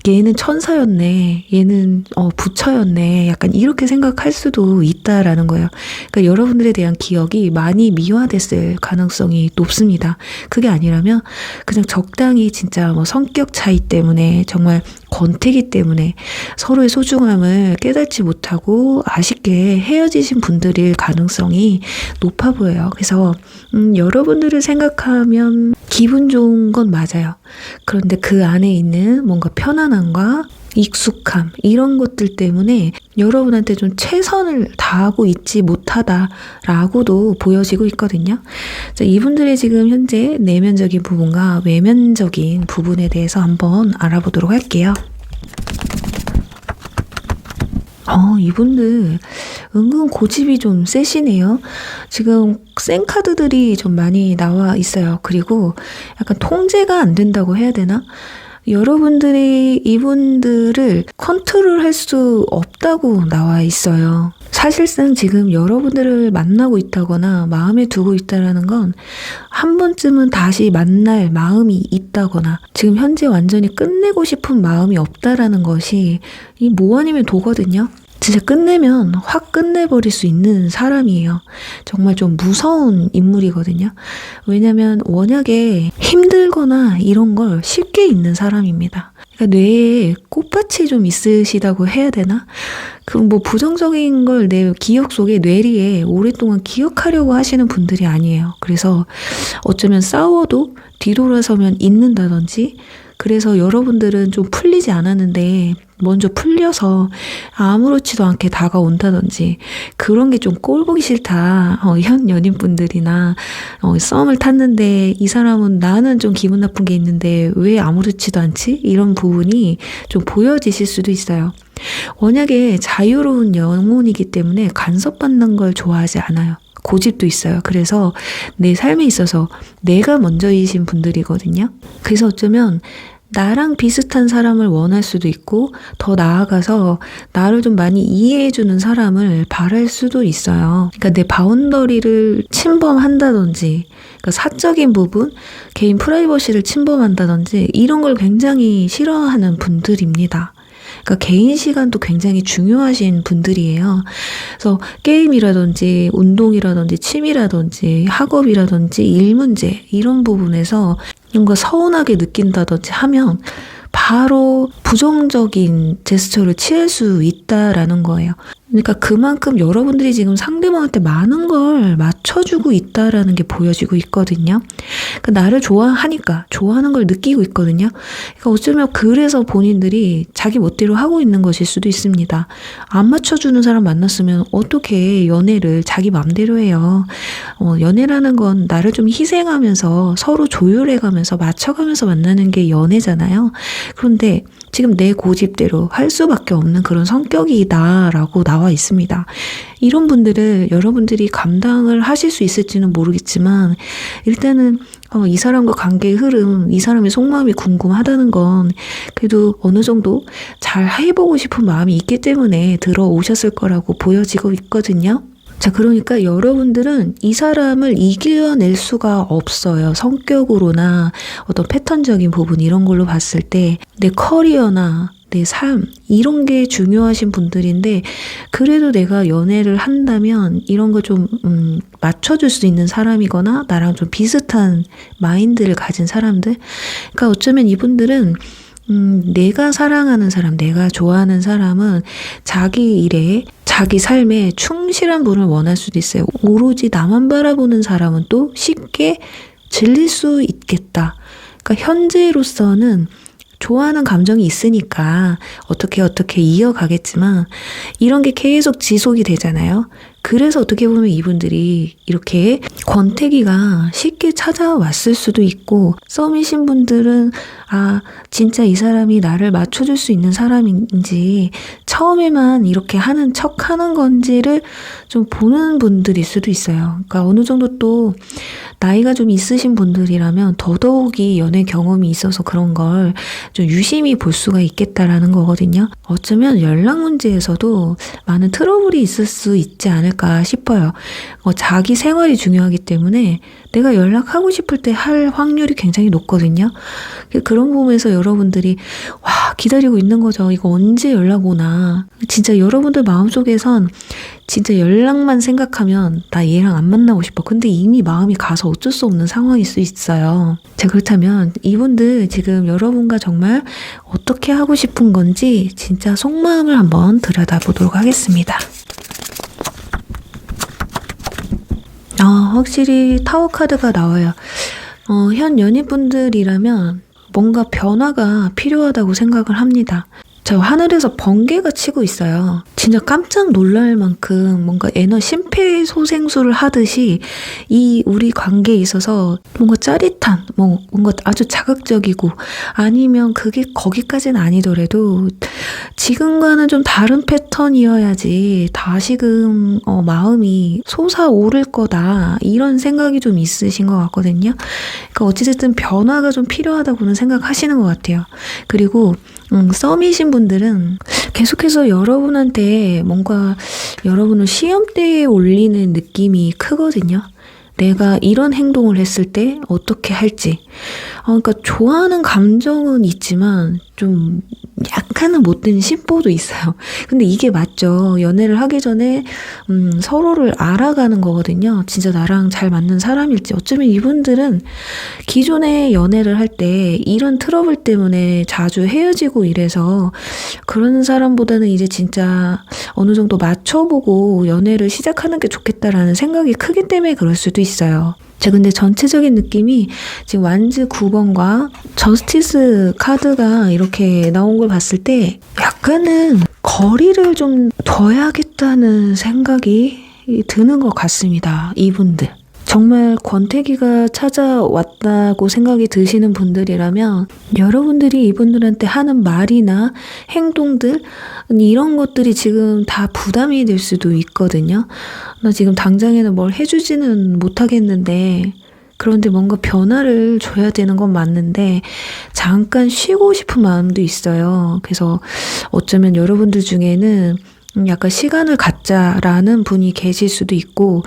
얘는 천사였네, 얘는 부처였네, 약간 이렇게 생각할 수도 있다라는 거예요. 그러니까 여러분들에 대한 기억이 많이 미화됐을 가능성이 높습니다. 그게 아니라면 그냥 적당히 진짜 뭐 성격 차이 때문에 정말 권태기 때문에 서로의 소중함을 깨닫지 못하고 아쉽게 헤어지신 분들일 가능성이 높아 보여요. 그래서 여러분들을 생각하면 기분 좋은 건 맞아요. 그런데 그 안에 있는 뭔가 편안함과 익숙함 이런 것들 때문에 여러분한테 좀 최선을 다하고 있지 못하다라고도 보여지고 있거든요. 자, 이분들의 지금 현재 내면적인 부분과 외면적인 부분에 대해서 한번 알아보도록 할게요. 이분들 은근 고집이 좀 세시네요. 지금 센 카드들이 좀 많이 나와 있어요. 그리고 약간 통제가 안 된다고 해야 되나? 여러분들이 이분들을 컨트롤할 수 없다고 나와 있어요. 사실상 지금 여러분들을 만나고 있다거나 마음에 두고 있다라는 건 한 번쯤은 다시 만날 마음이 있다거나 지금 현재 완전히 끝내고 싶은 마음이 없다라는 것이 이 뭐 아니면 도거든요. 진짜 끝내면 확 끝내버릴 수 있는 사람이에요. 정말 좀 무서운 인물이거든요. 왜냐면 워낙에 힘들거나 이런 걸 쉽게 잊는 사람입니다. 그러니까 뇌에 꽃밭이 좀 있으시다고 해야 되나? 그럼 뭐 부정적인 걸 내 기억 속에 뇌리에 오랫동안 기억하려고 하시는 분들이 아니에요. 그래서 어쩌면 싸워도 뒤돌아서면 잊는다든지 그래서 여러분들은 좀 풀리지 않았는데 먼저 풀려서 아무렇지도 않게 다가온다든지 그런 게 좀 꼴보기 싫다. 현 연인분들이나 썸을 탔는데 이 사람은 나는 좀 기분 나쁜 게 있는데 왜 아무렇지도 않지? 이런 부분이 좀 보여지실 수도 있어요. 워낙에 자유로운 영혼이기 때문에 간섭받는 걸 좋아하지 않아요. 고집도 있어요. 그래서 내 삶에 있어서 내가 먼저이신 분들이거든요. 그래서 어쩌면 나랑 비슷한 사람을 원할 수도 있고 더 나아가서 나를 좀 많이 이해해주는 사람을 바랄 수도 있어요. 그러니까 내 바운더리를 침범한다든지 그러니까 사적인 부분, 개인 프라이버시를 침범한다든지 이런 걸 굉장히 싫어하는 분들입니다. 그러니까 개인 시간도 굉장히 중요하신 분들이에요. 그래서 게임이라든지 운동이라든지 취미라든지 학업이라든지 일 문제 이런 부분에서 뭔가 서운하게 느낀다든지 하면 바로 부정적인 제스처를 취할 수 있다라는 거예요. 그러니까 그만큼 여러분들이 지금 상대방한테 많은 걸 맞춰주고 있다라는 게 보여지고 있거든요. 그러니까 나를 좋아하니까 좋아하는 걸 느끼고 있거든요. 그러니까 어쩌면 그래서 본인들이 자기 멋대로 하고 있는 것일 수도 있습니다. 안 맞춰주는 사람 만났으면 어떻게 연애를 자기 맘대로 해요. 연애라는 건 나를 좀 희생하면서 서로 조율해가면서 맞춰가면서 만나는 게 연애잖아요. 그런데 지금 내 고집대로 할 수밖에 없는 그런 성격이다라고 나와 있습니다. 이런 분들을 여러분들이 감당을 하실 수 있을지는 모르겠지만 일단은 이 사람과 관계의 흐름, 이 사람의 속마음이 궁금하다는 건 그래도 어느 정도 잘 해보고 싶은 마음이 있기 때문에 들어오셨을 거라고 보여지고 있거든요. 자, 그러니까 여러분들은 이 사람을 이겨낼 수가 없어요. 성격으로나 어떤 패턴적인 부분 이런 걸로 봤을 때 내 커리어나 내 삶 이런 게 중요하신 분들인데 그래도 내가 연애를 한다면 이런 거 좀 맞춰줄 수 있는 사람이거나 나랑 좀 비슷한 마인드를 가진 사람들. 그러니까 어쩌면 이분들은 내가 사랑하는 사람, 내가 좋아하는 사람은 자기 일에 자기 삶에 충실한 분을 원할 수도 있어요. 오로지 나만 바라보는 사람은 또 쉽게 질릴 수 있겠다. 그러니까 현재로서는 좋아하는 감정이 있으니까 어떻게 이어가겠지만 이런 게 계속 지속이 되잖아요. 그래서 어떻게 보면 이분들이 이렇게 권태기가 쉽게 찾아왔을 수도 있고 썸이신 분들은 진짜 이 사람이 나를 맞춰줄 수 있는 사람인지 처음에만 이렇게 하는 척 하는 건지를 좀 보는 분들일 수도 있어요. 그러니까 어느 정도 또 나이가 좀 있으신 분들이라면 더더욱이 연애 경험이 있어서 그런 걸 좀 유심히 볼 수가 있겠다라는 거거든요. 어쩌면 연락 문제에서도 많은 트러블이 있을 수 있지 않을까 싶어요. 자기 생활이 중요하기 때문에 내가 연락하고 싶을 때 할 확률이 굉장히 높거든요. 그런 부분에서 여러분들이 기다리고 있는 거죠. 이거 언제 연락 오나. 진짜 여러분들 마음속에선 진짜 연락만 생각하면 나 얘랑 안 만나고 싶어. 근데 이미 마음이 가서 어쩔 수 없는 상황일 수 있어요. 자, 그렇다면 이분들 지금 여러분과 정말 어떻게 하고 싶은 건지 진짜 속마음을 한번 들여다보도록 하겠습니다. 확실히 타워 카드가 나와요. 현 연인분들이라면 뭔가 변화가 필요하다고 생각을 합니다. 저 하늘에서 번개가 치고 있어요. 진짜 깜짝 놀랄 만큼 뭔가 심폐소생술을 하듯이 이 우리 관계에 있어서 뭔가 짜릿한, 뭔가 아주 자극적이고 아니면 그게 거기까지는 아니더라도 지금과는 좀 다른 패턴이어야지 다시금 마음이 솟아오를 거다 이런 생각이 좀 있으신 것 같거든요. 그러니까 어찌됐든 변화가 좀 필요하다고는 생각하시는 것 같아요. 그리고 썸이신 분들은 계속해서 여러분한테 뭔가 여러분을 시험대에 올리는 느낌이 크거든요. 내가 이런 행동을 했을 때 어떻게 할지. 그러니까 좋아하는 감정은 있지만 좀 약간은 못된 심보도 있어요. 근데 이게 맞죠. 연애를 하기 전에 서로를 알아가는 거거든요. 진짜 나랑 잘 맞는 사람일지. 어쩌면 이분들은 기존에 연애를 할 때 이런 트러블 때문에 자주 헤어지고 이래서 그런 사람보다는 이제 진짜 어느 정도 맞춰보고 연애를 시작하는 게 좋겠다라는 생각이 크기 때문에 그럴 수도 있어요. 자, 근데 전체적인 느낌이 지금 완즈 9번과 저스티스 카드가 이렇게 나온 걸 봤을 때 약간은 거리를 좀 둬야겠다는 생각이 드는 것 같습니다. 이분들. 정말 권태기가 찾아왔다고 생각이 드시는 분들이라면 여러분들이 이분들한테 하는 말이나 행동들 이런 것들이 지금 다 부담이 될 수도 있거든요. 나 지금 당장에는 뭘 해주지는 못하겠는데 그런데 뭔가 변화를 줘야 되는 건 맞는데 잠깐 쉬고 싶은 마음도 있어요. 그래서 어쩌면 여러분들 중에는 약간 시간을 갖자라는 분이 계실 수도 있고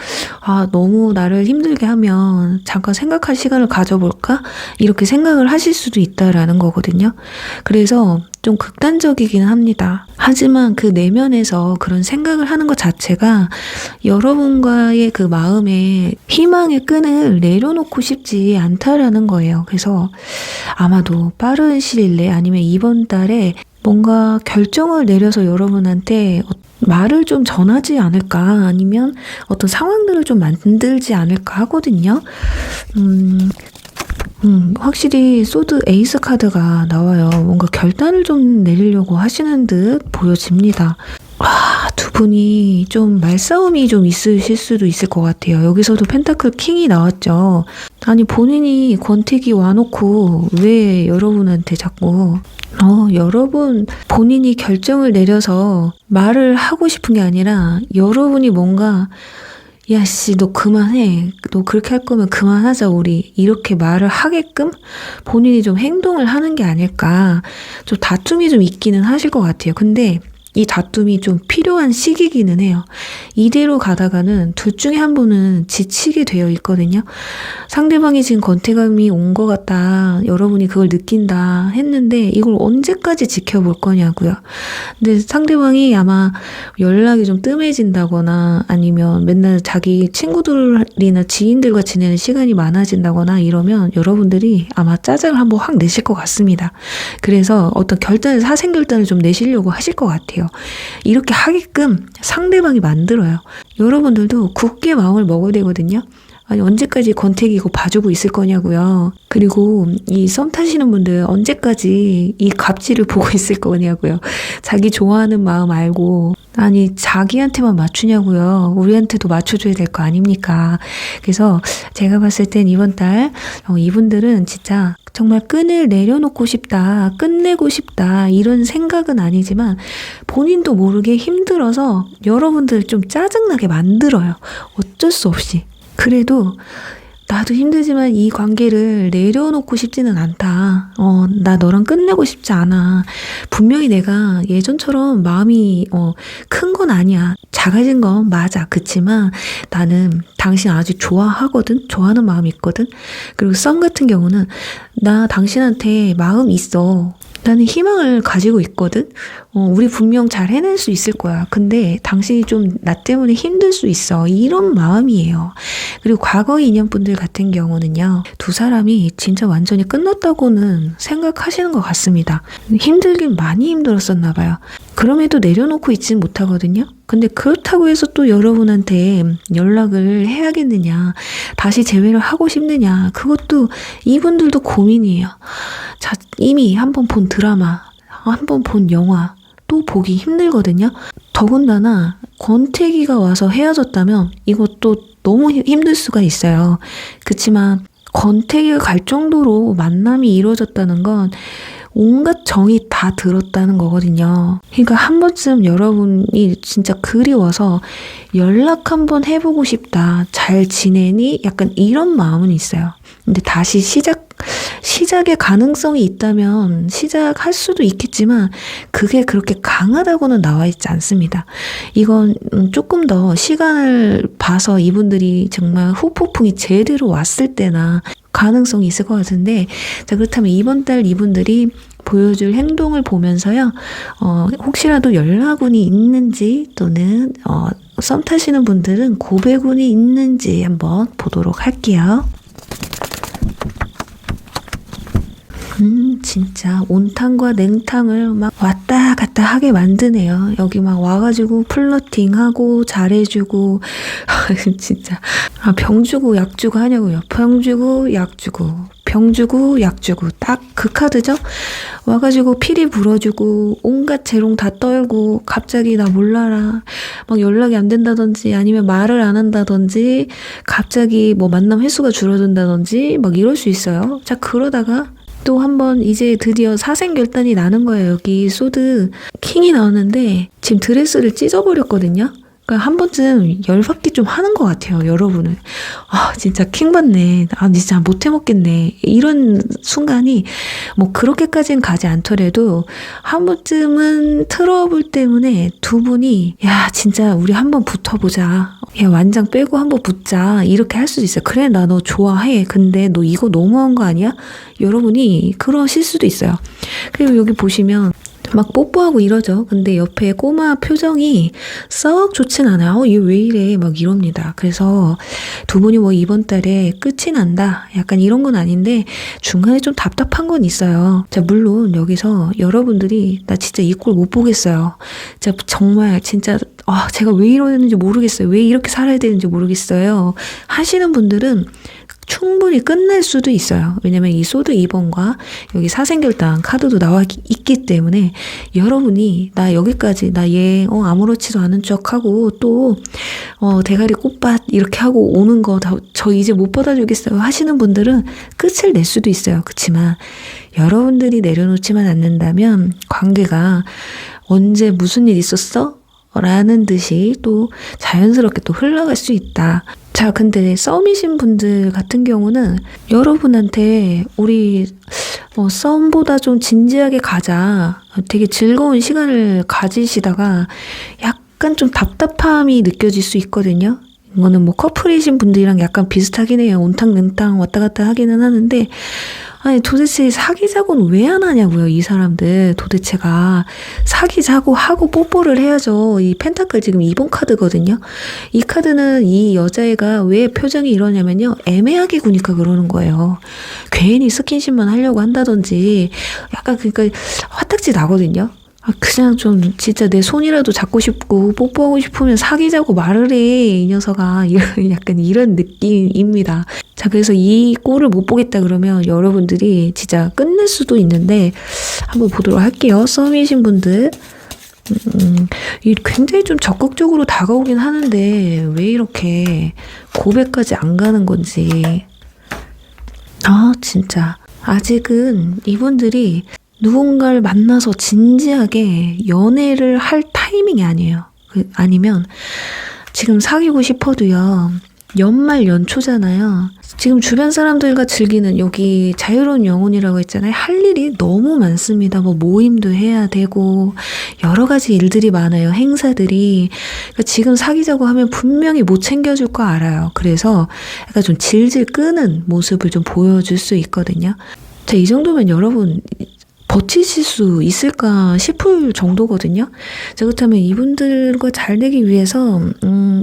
너무 나를 힘들게 하면 잠깐 생각할 시간을 가져볼까? 이렇게 생각을 하실 수도 있다라는 거거든요. 그래서 좀 극단적이긴 합니다. 하지만 그 내면에서 그런 생각을 하는 것 자체가 여러분과의 그 마음에 희망의 끈을 내려놓고 싶지 않다라는 거예요. 그래서 아마도 빠른 시일 내에 아니면 이번 달에 뭔가 결정을 내려서 여러분한테 말을 좀 전하지 않을까, 아니면 어떤 상황들을 좀 만들지 않을까 하거든요. 확실히 소드 에이스 카드가 나와요. 뭔가 결단을 좀 내리려고 하시는 듯 보여집니다. 두 분이 좀 말싸움이 좀 있으실 수도 있을 것 같아요. 여기서도 펜타클 킹이 나왔죠. 아니, 본인이 권태기 와놓고 왜 여러분한테 자꾸 여러분 본인이 결정을 내려서 말을 하고 싶은 게 아니라 여러분이 뭔가 야씨 너 그만해, 너 그렇게 할 거면 그만하자 우리, 이렇게 말을 하게끔 본인이 좀 행동을 하는 게 아닐까. 좀 다툼이 좀 있기는 하실 것 같아요. 근데 이 다툼이 좀 필요한 시기기는 해요. 이대로 가다가는 둘 중에 한 분은 지치게 되어 있거든요. 상대방이 지금 권태감이 온 것 같다, 여러분이 그걸 느낀다 했는데 이걸 언제까지 지켜볼 거냐고요. 근데 상대방이 아마 연락이 좀 뜸해진다거나 아니면 맨날 자기 친구들이나 지인들과 지내는 시간이 많아진다거나 이러면 여러분들이 아마 짜증을 한번 확 내실 것 같습니다. 그래서 어떤 결단을, 사생결단을 좀 내시려고 하실 것 같아요. 이렇게 하게끔 상대방이 만들어요. 여러분들도 굳게 마음을 먹어야 되거든요. 아니, 언제까지 권태기 이거 봐주고 있을 거냐고요. 그리고 이 썸 타시는 분들 언제까지 이 갑질을 보고 있을 거냐고요. 자기 좋아하는 마음 알고, 아니 자기한테만 맞추냐고요. 우리한테도 맞춰줘야 될 거 아닙니까? 그래서 제가 봤을 땐 이번 달 이분들은 진짜 정말 끈을 내려놓고 싶다, 끝내고 싶다, 이런 생각은 아니지만 본인도 모르게 힘들어서 여러분들 좀 짜증나게 만들어요. 어쩔 수 없이. 그래도 나도 힘들지만 이 관계를 내려놓고 싶지는 않다. 나 너랑 끝내고 싶지 않아. 분명히 내가 예전처럼 마음이 큰 건 아니야. 작아진 건 맞아. 그치만 나는 당신 아직 좋아하거든. 좋아하는 마음이 있거든. 그리고 썸 같은 경우는 나 당신한테 마음 있어. 나는 희망을 가지고 있거든. 우리 분명 잘 해낼 수 있을 거야. 근데 당신이 좀 나 때문에 힘들 수 있어. 이런 마음이에요. 그리고 과거 인연분들 같은 경우는요, 두 사람이 진짜 완전히 끝났다고는 생각하시는 것 같습니다. 힘들긴 많이 힘들었었나 봐요. 그럼에도 내려놓고 있진 못하거든요. 근데 그렇다고 해서 또 여러분한테 연락을 해야겠느냐, 다시 재회를 하고 싶느냐, 그것도 이분들도 고민이에요. 자, 이미 한 번 본 드라마, 한 번 본 영화 또 보기 힘들거든요. 더군다나 권태기가 와서 헤어졌다면 이것도 너무 힘들 수가 있어요. 그치만 권태기가 갈 정도로 만남이 이루어졌다는 건 온갖 정이 다 들었다는 거거든요. 그러니까 한 번쯤 여러분이 진짜 그리워서 연락 한번 해보고 싶다, 잘 지내니? 약간 이런 마음은 있어요. 근데 다시 시작의 가능성이 있다면 시작할 수도 있겠지만 그게 그렇게 강하다고는 나와 있지 않습니다. 이건 조금 더 시간을 봐서 이분들이 정말 후폭풍이 제대로 왔을 때나 가능성이 있을 것 같은데, 자, 그렇다면 이번 달 이분들이 보여줄 행동을 보면서요, 혹시라도 연락운이 있는지 또는 썸 타시는 분들은 고백운이 있는지 한번 보도록 할게요. 진짜 온탕과 냉탕을 막 왔다 갔다 하게 만드네요. 여기 막 와가지고 플러팅하고 잘해주고 진짜 병 주고 약 주고 하냐고요. 병 주고 약 주고 병 주고 약 주고 딱 그 카드죠. 와가지고 피리 불어주고 온갖 재롱 다 떨고 갑자기 나 몰라라 막 연락이 안 된다든지 아니면 말을 안 한다든지 갑자기 뭐 만남 횟수가 줄어든다든지 막 이럴 수 있어요. 자, 그러다가 또 한번 이제 드디어 사생결단이 나는 거예요. 여기 소드 킹이 나오는데 지금 드레스를 찢어버렸거든요. 그러니까 한 번쯤 열받기 좀 하는 것 같아요, 여러분은. 진짜 킹 받네. 진짜 못 해먹겠네. 이런 순간이 뭐 그렇게까지는 가지 않더라도 한 번쯤은 트러블 때문에 두 분이 야, 진짜 우리 한번 붙어보자. 야, 완장 빼고 한번 붙자. 이렇게 할 수도 있어요. 그래, 나 너 좋아해. 근데 너 이거 너무한 거 아니야? 여러분이 그러실 수도 있어요. 그리고 여기 보시면 막 뽀뽀하고 이러죠. 근데 옆에 꼬마 표정이 썩 좋진 않아요. 얘 왜 이래? 막 이럽니다. 그래서 두 분이 뭐 이번 달에 끝이 난다. 약간 이런 건 아닌데 중간에 좀 답답한 건 있어요. 자, 물론 여기서 여러분들이 나 진짜 이 꼴 못 보겠어요. 자, 정말 진짜 제가 왜 이러는지 모르겠어요. 왜 이렇게 살아야 되는지 모르겠어요. 하시는 분들은 충분히 끝낼 수도 있어요. 왜냐면 이 소드 2번과 여기 사생결단 카드도 나와 있기 때문에 여러분이 나 여기까지 나 얘 아무렇지도 않은 척하고 또 대가리 꽃밭 이렇게 하고 오는 거 저 이제 못 받아주겠어요 하시는 분들은 끝을 낼 수도 있어요. 그렇지만 여러분들이 내려놓지만 않는다면 관계가 언제 무슨 일 있었어? 라는 듯이 또 자연스럽게 또 흘러갈 수 있다. 자, 근데 썸이신 분들 같은 경우는 여러분한테 우리 썸보다 좀 진지하게 가자. 되게 즐거운 시간을 가지시다가 약간 좀 답답함이 느껴질 수 있거든요. 이거는 뭐 커플이신 분들이랑 약간 비슷하긴 해요. 온탕능탕 왔다 갔다 하기는 하는데 아니 도대체 사귀자고는 왜 안 하냐고요. 이 사람들 도대체가 사귀자고 하고 뽀뽀를 해야죠. 이 펜타클 지금 2번 카드거든요. 이 카드는 이 여자애가 왜 표정이 이러냐면요. 애매하게 구니까 그러는 거예요. 괜히 스킨십만 하려고 한다든지 약간 그러니까 화딱지 나거든요. 그냥 좀 진짜 내 손이라도 잡고 싶고 뽀뽀하고 싶으면 사귀자고 말을 해 이 녀석아. 약간 이런 느낌입니다. 자, 그래서 이 꼴을 못 보겠다 그러면 여러분들이 진짜 끝낼 수도 있는데 한번 보도록 할게요. 썸이신 분들 굉장히 좀 적극적으로 다가오긴 하는데 왜 이렇게 고백까지 안 가는 건지. 진짜 아직은 이분들이 누군가를 만나서 진지하게 연애를 할 타이밍이 아니에요. 아니면 지금 사귀고 싶어도요. 연말 연초잖아요. 지금 주변 사람들과 즐기는 여기 자유로운 영혼이라고 했잖아요. 할 일이 너무 많습니다. 뭐 모임도 해야 되고 여러 가지 일들이 많아요. 행사들이. 그러니까 지금 사귀자고 하면 분명히 못 챙겨줄 거 알아요. 그래서 약간 좀 질질 끄는 모습을 좀 보여줄 수 있거든요. 자, 이 정도면 여러분 버티실 수 있을까 싶을 정도거든요. 자, 그렇다면 이분들과 잘 되기 위해서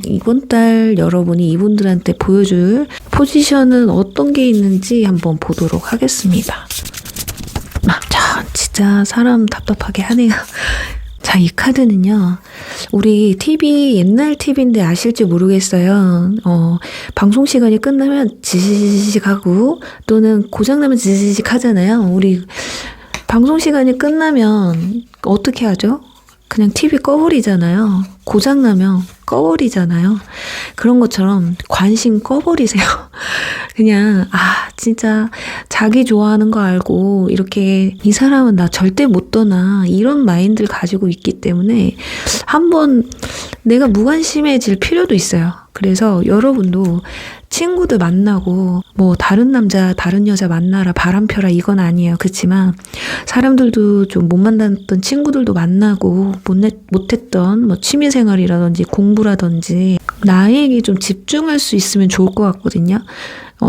이번 달 여러분이 이분들한테 보여줄 포지션은 어떤 게 있는지 한번 보도록 하겠습니다. 자, 진짜 사람 답답하게 하네요. 자, 이 카드는요. 우리 TV, 옛날 TV인데 아실지 모르겠어요. 방송 시간이 끝나면 지지직 하고 또는 고장나면 지지직 하잖아요. 우리 방송 시간이 끝나면 어떻게 하죠? 그냥 TV 꺼버리잖아요. 고장나면 꺼버리잖아요. 그런 것처럼 관심 꺼버리세요. 그냥 진짜 자기 좋아하는 거 알고 이렇게 이 사람은 나 절대 못 떠나 이런 마인드를 가지고 있기 때문에 한번 내가 무관심해질 필요도 있어요. 그래서 여러분도 친구들 만나고 뭐 다른 남자 다른 여자 만나라 바람 펴라 이건 아니에요. 그렇지만 사람들도 좀 못 만났던 친구들도 만나고 못했던 뭐 취미생활이라든지 공부라든지 나에게 좀 집중할 수 있으면 좋을 것 같거든요.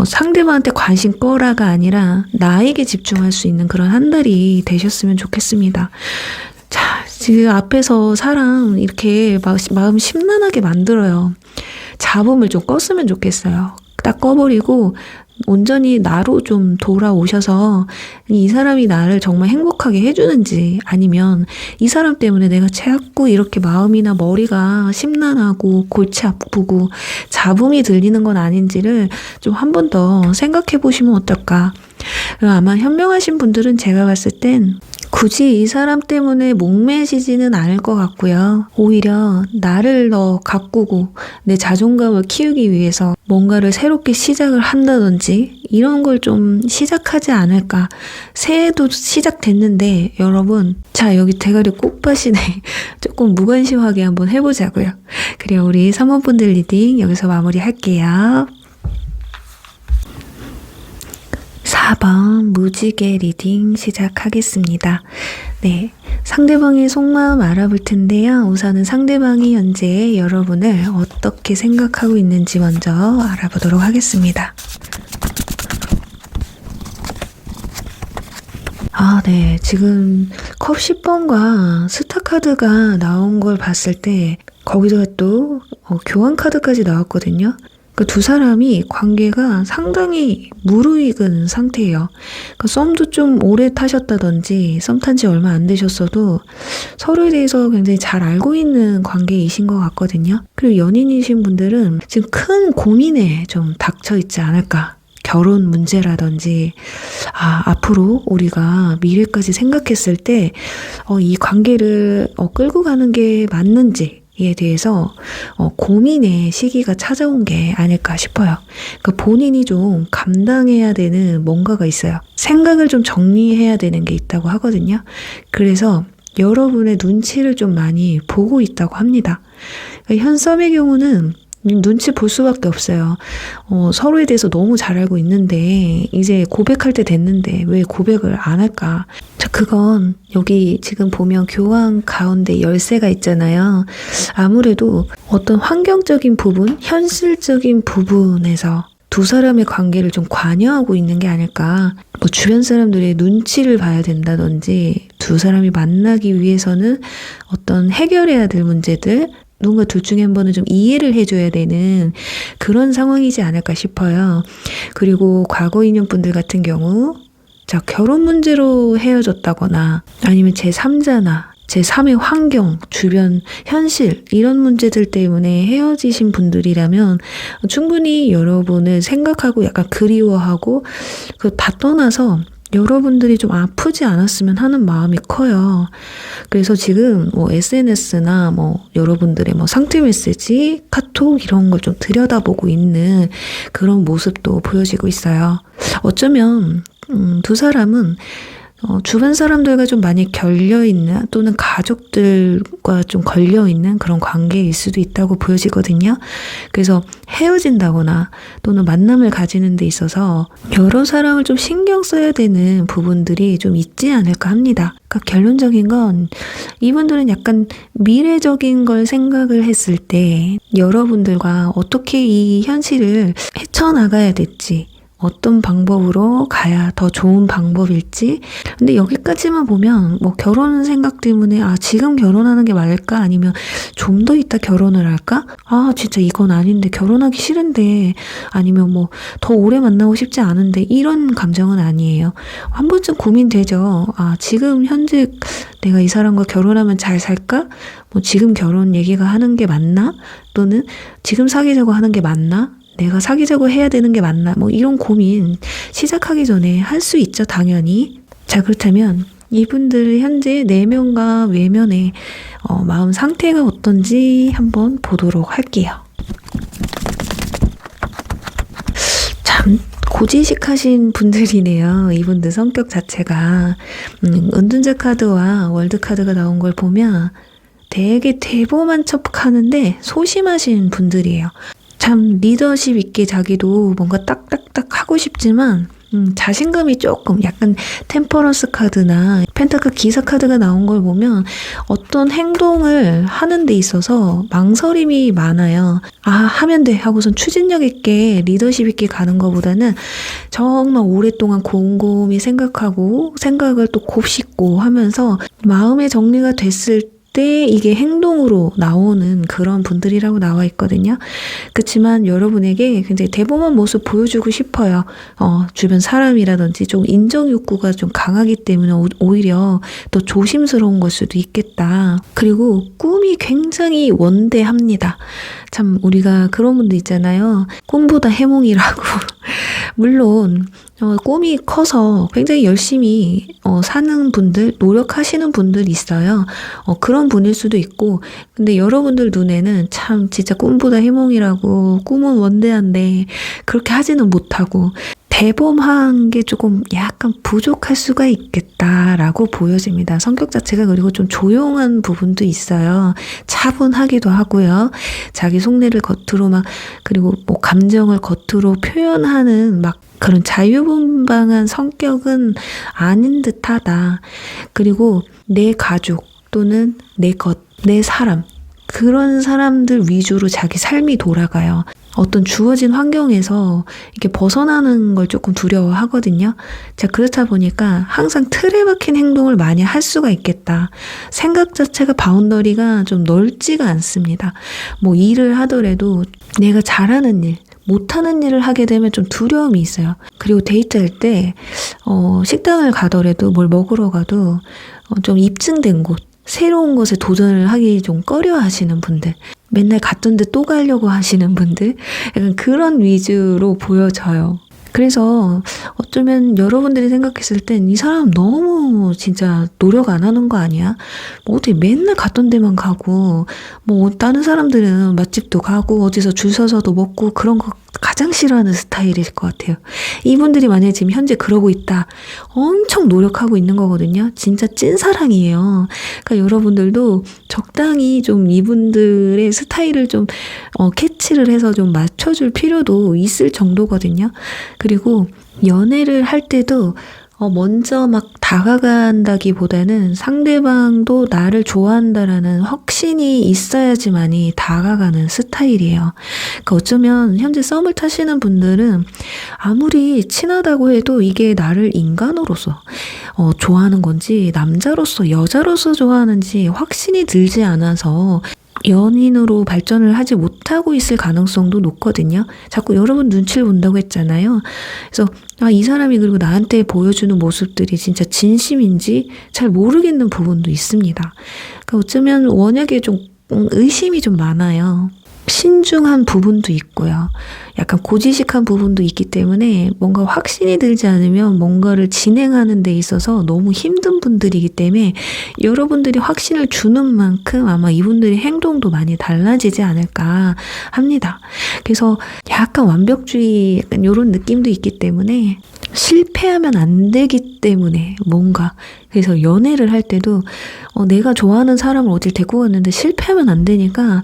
상대방한테 관심 꺼라가 아니라 나에게 집중할 수 있는 그런 한 달이 되셨으면 좋겠습니다. 자, 지금 앞에서 사람 이렇게 마음 심란하게 만들어요. 잡음을 좀 껐으면 좋겠어요. 딱 꺼버리고 온전히 나로 좀 돌아오셔서 이 사람이 나를 정말 행복하게 해주는지 아니면 이 사람 때문에 내가 자꾸 이렇게 마음이나 머리가 심란하고 골치 아프고 잡음이 들리는 건 아닌지를 좀 한 번 더 생각해 보시면 어떨까. 아마 현명하신 분들은 제가 봤을 땐 굳이 이 사람 때문에 목매시지는 않을 것 같고요. 오히려 나를 더 가꾸고 내 자존감을 키우기 위해서 뭔가를 새롭게 시작을 한다든지 이런 걸 좀 시작하지 않을까. 새해도 시작됐는데 여러분 자 여기 대가리 꽃밭이네. 조금 무관심하게 한번 해보자고요. 그래요. 우리 3번 분들 리딩 여기서 마무리할게요. 4번 무지개 리딩 시작하겠습니다. 네, 상대방의 속마음 알아볼 텐데요. 우선은 상대방이 현재 여러분을 어떻게 생각하고 있는지 먼저 알아보도록 하겠습니다. 네. 지금 컵 10번과 스타 카드가 나온 걸 봤을 때 거기다가 또 교환 카드까지 나왔거든요. 그 두 사람이 관계가 상당히 무르익은 상태예요. 썸도 좀 오래 타셨다든지 썸 탄 지 얼마 안 되셨어도 서로에 대해서 굉장히 잘 알고 있는 관계이신 것 같거든요. 그리고 연인이신 분들은 지금 큰 고민에 좀 닥쳐 있지 않을까. 결혼 문제라든지 앞으로 우리가 미래까지 생각했을 때 이 관계를 끌고 가는 게 맞는지에 대해서 고민의 시기가 찾아온 게 아닐까 싶어요. 그러니까 본인이 좀 감당해야 되는 뭔가가 있어요. 생각을 좀 정리해야 되는 게 있다고 하거든요. 그래서 여러분의 눈치를 좀 많이 보고 있다고 합니다. 그러니까 현 썸의 경우는 눈치 볼 수밖에 없어요. 서로에 대해서 너무 잘 알고 있는데 이제 고백할 때 됐는데 왜 고백을 안 할까? 자, 그건 여기 지금 보면 교환 가운데 열쇠가 있잖아요. 아무래도 어떤 환경적인 부분, 현실적인 부분에서 두 사람의 관계를 좀 관여하고 있는 게 아닐까. 주변 사람들의 눈치를 봐야 된다든지 두 사람이 만나기 위해서는 어떤 해결해야 될 문제들, 누군가 둘 중에 한 번은 좀 이해를 해줘야 되는 그런 상황이지 않을까 싶어요. 그리고 과거 인연분들 같은 경우 결혼 문제로 헤어졌다거나 아니면 제3자나 제3의 환경, 주변 현실 이런 문제들 때문에 헤어지신 분들이라면 충분히 여러분을 생각하고 약간 그리워하고 다 떠나서 여러분들이 좀 아프지 않았으면 하는 마음이 커요. 그래서 지금 SNS나 여러분들의 상태 메시지, 카톡 이런 걸 좀 들여다보고 있는 그런 모습도 보여지고 있어요. 어쩌면 두 사람은 주변 사람들과 좀 많이 결려있는 또는 가족들과 좀 걸려있는 그런 관계일 수도 있다고 보여지거든요. 그래서 헤어진다거나 또는 만남을 가지는 데 있어서 여러 사람을 좀 신경 써야 되는 부분들이 좀 있지 않을까 합니다. 그러니까 결론적인 건 이분들은 약간 미래적인 걸 생각을 했을 때 여러분들과 어떻게 이 현실을 헤쳐나가야 될지 어떤 방법으로 가야 더 좋은 방법일지. 근데 여기까지만 보면 결혼 생각 때문에 지금 결혼하는 게 맞을까? 아니면 좀 더 있다 결혼을 할까? 진짜 이건 아닌데 결혼하기 싫은데 아니면 더 오래 만나고 싶지 않은데 이런 감정은 아니에요. 한 번쯤 고민되죠. 지금 현재 내가 이 사람과 결혼하면 잘 살까? 지금 결혼 얘기가 하는 게 맞나? 또는 지금 사귀자고 하는 게 맞나? 내가 사귀자고 해야 되는 게 맞나? 이런 고민 시작하기 전에 할 수 있죠, 당연히. 자, 그렇다면 이분들 현재 내면과 외면의 마음 상태가 어떤지 한번 보도록 할게요. 참 고지식하신 분들이네요. 이분들 성격 자체가. 은둔자 카드와 월드 카드가 나온 걸 보면 되게 대범한 척하는데 소심하신 분들이에요. 참 리더십 있게 자기도 뭔가 딱딱딱 하고 싶지만 자신감이 조금 약간 템퍼런스 카드나 펜타클 기사 카드가 나온 걸 보면 어떤 행동을 하는 데 있어서 망설임이 많아요. 하면 돼 하고선 추진력 있게 리더십 있게 가는 것보다는 정말 오랫동안 곰곰이 생각하고 생각을 또 곱씹고 하면서 마음의 정리가 됐을 때 이게 행동으로 나오는 그런 분들이라고 나와 있거든요. 그렇지만 여러분에게 굉장히 대범한 모습 보여주고 싶어요. 주변 사람이라든지 좀 인정 욕구가 좀 강하기 때문에 오히려 더 조심스러운 걸 수도 있겠다. 그리고 꿈이 굉장히 원대합니다. 참 우리가 그런 분들 있잖아요. 꿈보다 해몽이라고. 물론 꿈이 커서 굉장히 열심히 사는 분들, 노력하시는 분들 있어요. 그런 분일 수도 있고, 근데 여러분들 눈에는 참 진짜 꿈보다 해몽이라고, 꿈은 원대한데 그렇게 하지는 못하고 대범한 게 조금 약간 부족할 수가 있겠다라고 보여집니다. 성격 자체가. 그리고 좀 조용한 부분도 있어요. 차분하기도 하고요. 자기 속내를 겉으로 그리고 감정을 겉으로 표현하는 그런 자유분방한 성격은 아닌 듯하다. 그리고 내 가족 또는 내 사람, 그런 사람들 위주로 자기 삶이 돌아가요. 어떤 주어진 환경에서 이렇게 벗어나는 걸 조금 두려워하거든요. 자, 그렇다 보니까 항상 틀에 박힌 행동을 많이 할 수가 있겠다. 생각 자체가 바운더리가 좀 넓지가 않습니다. 뭐 일을 하더라도 내가 잘하는 일, 못하는 일을 하게 되면 좀 두려움이 있어요. 그리고 데이트할 때 식당을 가더라도 뭘 먹으러 가도 좀 입증된 곳, 새로운 것에 도전을 하기 좀 꺼려 하시는 분들, 맨날 갔던 데 또 가려고 하시는 분들, 약간 그런 위주로 보여져요. 그래서 어쩌면 여러분들이 생각했을 땐 이 사람 너무 진짜 노력 안 하는 거 아니야? 뭐 어떻게 맨날 갔던 데만 가고, 뭐 다른 사람들은 맛집도 가고 어디서 줄 서서도 먹고 그런 거 가장 싫어하는 스타일일 것 같아요. 이분들이 만약에 지금 현재 그러고 있다. 엄청 노력하고 있는 거거든요. 진짜 찐사랑이에요. 그러니까 여러분들도 적당히 좀 이분들의 스타일을 좀 캐치를 해서 좀 맞춰줄 필요도 있을 정도거든요. 그리고 연애를 할 때도 먼저 막 다가간다기보다는 상대방도 나를 좋아한다라는 확신이 있어야지만이 다가가는 스타일이에요. 그러니까 어쩌면 현재 썸을 타시는 분들은 아무리 친하다고 해도 이게 나를 인간으로서 좋아하는 건지 남자로서 여자로서 좋아하는지 확신이 들지 않아서 연인으로 발전을 하지 못하고 있을 가능성도 높거든요. 자꾸 여러분 눈치를 본다고 했잖아요. 그래서 이 사람이 그리고 나한테 보여주는 모습들이 진짜 진심인지 잘 모르겠는 부분도 있습니다. 그러니까 어쩌면 원약에 좀 의심이 좀 많아요. 신중한 부분도 있고요. 약간 고지식한 부분도 있기 때문에 뭔가 확신이 들지 않으면 뭔가를 진행하는 데 있어서 너무 힘든 분들이기 때문에 여러분들이 확신을 주는 만큼 아마 이분들의 행동도 많이 달라지지 않을까 합니다. 그래서 약간 완벽주의 약간 이런 느낌도 있기 때문에 실패하면 안 되기 때문에 뭔가 그래서 연애를 할 때도 내가 좋아하는 사람을 어딜 데리고 갔는데 실패하면 안 되니까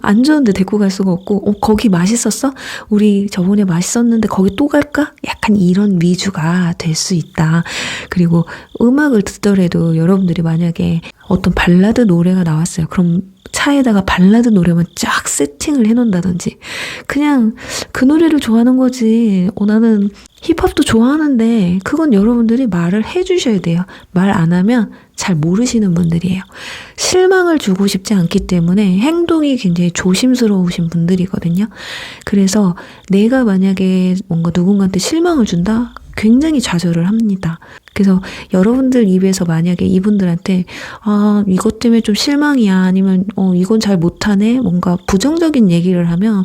안 좋은데 데리고 갈 수가 없고 거기 맛있었어? 우리 저번에 맛있었는데 거기 또 갈까? 약간 이런 위주가 될 수 있다. 그리고 음악을 듣더라도 여러분들이 만약에 어떤 발라드 노래가 나왔어요. 그럼 차에다가 발라드 노래만 쫙 세팅을 해놓는다든지 그냥 그 노래를 좋아하는 거지. 나는 힙합도 좋아하는데 그건 여러분들이 말을 해주셔야 돼요. 말 안 하면 잘 모르시는 분들이에요. 실망을 주고 싶지 않기 때문에 행동이 굉장히 조심스러우신 분들이거든요. 그래서 내가 만약에 뭔가 누군가한테 실망을 준다? 굉장히 좌절을 합니다. 그래서 여러분들 입에서 만약에 이분들한테 이것 때문에 좀 실망이야 아니면 이건 잘 못하네 뭔가 부정적인 얘기를 하면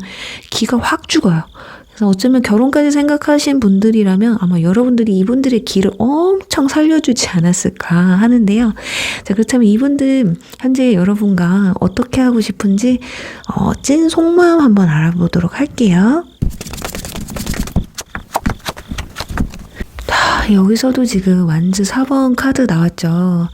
기가 확 죽어요. 그래서 어쩌면 결혼까지 생각하신 분들이라면 아마 여러분들이 이분들의 기를 엄청 살려주지 않았을까 하는데요. 자, 그렇다면 이분들 현재 여러분과 어떻게 하고 싶은지 찐 속마음 한번 알아보도록 할게요. 여기서도 지금 완즈 4번 카드 나왔죠.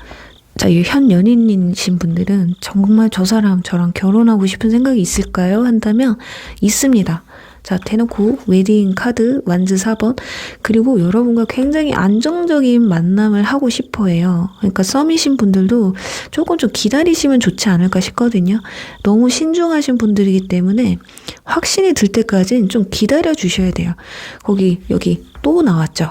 자, 이 현 연인이신 분들은 정말 저 사람 저랑 결혼하고 싶은 생각이 있을까요? 한다면 있습니다. 자, 대놓고 웨딩 카드 완즈 4번 그리고 여러분과 굉장히 안정적인 만남을 하고 싶어 해요. 그러니까 썸이신 분들도 조금 좀 기다리시면 좋지 않을까 싶거든요. 너무 신중하신 분들이기 때문에 확신이 들 때까지는 좀 기다려 주셔야 돼요. 여기 또 나왔죠.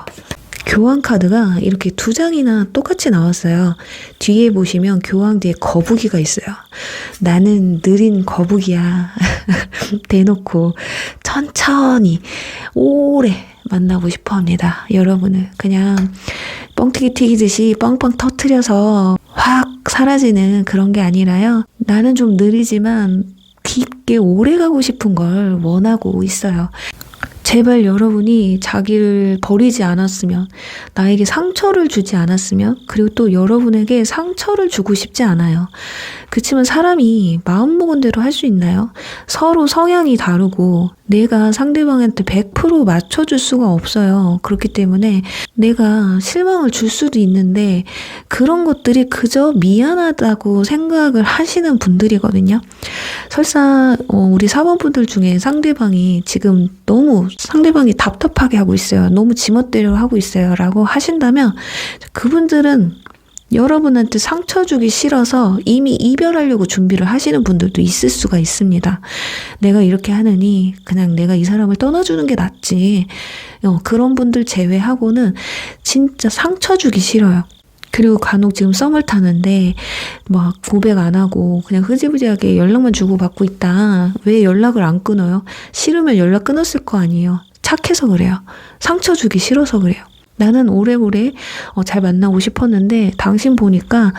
교황 카드가 이렇게 2장이나 똑같이 나왔어요. 뒤에 보시면 교황 뒤에 거북이가 있어요. 나는 느린 거북이야. 대놓고 천천히 오래 만나고 싶어 합니다. 여러분을 그냥 뻥튀기 튀기듯이 빵빵 터트려서 확 사라지는 그런 게 아니라요. 나는 좀 느리지만 깊게 오래 가고 싶은 걸 원하고 있어요. 제발 여러분이 자기를 버리지 않았으면, 나에게 상처를 주지 않았으면, 그리고 또 여러분에게 상처를 주고 싶지 않아요. 그치만 사람이 마음먹은 대로 할 수 있나요? 서로 성향이 다르고 내가 상대방한테 100% 맞춰줄 수가 없어요. 그렇기 때문에 내가 실망을 줄 수도 있는데 그런 것들이 그저 미안하다고 생각을 하시는 분들이거든요. 설사 우리 사모분들 중에 상대방이 지금 너무 상대방이 답답하게 하고 있어요. 너무 지멋대로 하고 있어요. 라고 하신다면 그분들은 여러분한테 상처 주기 싫어서 이미 이별하려고 준비를 하시는 분들도 있을 수가 있습니다. 내가 이렇게 하느니 그냥 내가 이 사람을 떠나주는 게 낫지. 그런 분들 제외하고는 진짜 상처 주기 싫어요. 그리고 간혹 지금 썸을 타는데 막 고백 안 하고 그냥 흐지부지하게 연락만 주고받고 있다. 왜 연락을 안 끊어요? 싫으면 연락 끊었을 거 아니에요. 착해서 그래요. 상처 주기 싫어서 그래요. 나는 오래오래 잘 만나고 싶었는데 당신 보니까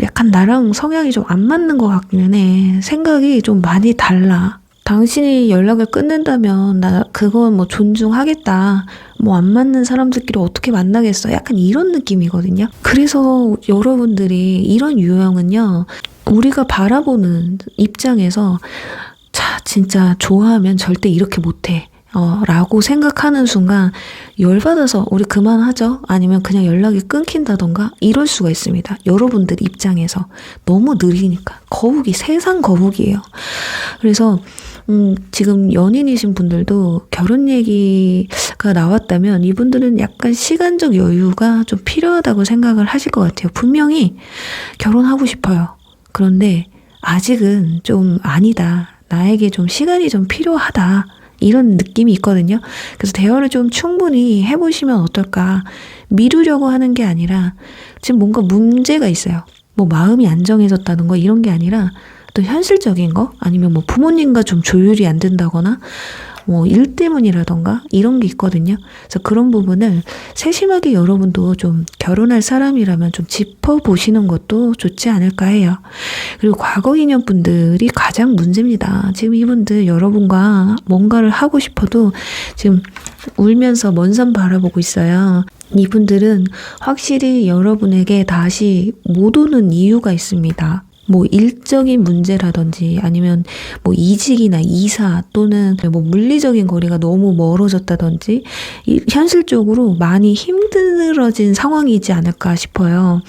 약간 나랑 성향이 좀 안 맞는 것 같기는 해. 생각이 좀 많이 달라. 당신이 연락을 끊는다면 나 그건 뭐 존중하겠다. 뭐 안 맞는 사람들끼리 어떻게 만나겠어. 약간 이런 느낌이거든요. 그래서 여러분들이 이런 유형은요. 우리가 바라보는 입장에서 진짜 좋아하면 절대 이렇게 못해. 라고 생각하는 순간 열받아서 우리 그만하죠? 아니면 그냥 연락이 끊긴다던가 이럴 수가 있습니다. 여러분들 입장에서 너무 느리니까 세상 거북이에요. 그래서 지금 연인이신 분들도 결혼 얘기가 나왔다면 이분들은 약간 시간적 여유가 좀 필요하다고 생각을 하실 것 같아요. 분명히 결혼하고 싶어요. 그런데 아직은 좀 아니다. 나에게 좀 시간이 좀 필요하다. 이런 느낌이 있거든요. 그래서 대화를 좀 충분히 해보시면 어떨까. 미루려고 하는 게 아니라 지금 뭔가 문제가 있어요. 뭐 마음이 안정해졌다는 거 이런 게 아니라 또 현실적인 거 아니면 뭐 부모님과 좀 조율이 안 된다거나 뭐 일 때문이라던가 이런 게 있거든요. 그래서 그런 부분을 세심하게 여러분도 좀 결혼할 사람이라면 좀 짚어보시는 것도 좋지 않을까 해요. 그리고 과거 인연 분들이 가장 문제입니다. 지금 이분들 여러분과 뭔가를 하고 싶어도 지금 울면서 먼 산 바라보고 있어요. 이분들은 확실히 여러분에게 다시 못 오는 이유가 있습니다. 뭐 일적인 문제라든지 아니면 뭐 이직이나 이사 또는 뭐 물리적인 거리가 너무 멀어졌다든지 현실적으로 많이 힘들어진 상황이지 않을까 싶어요.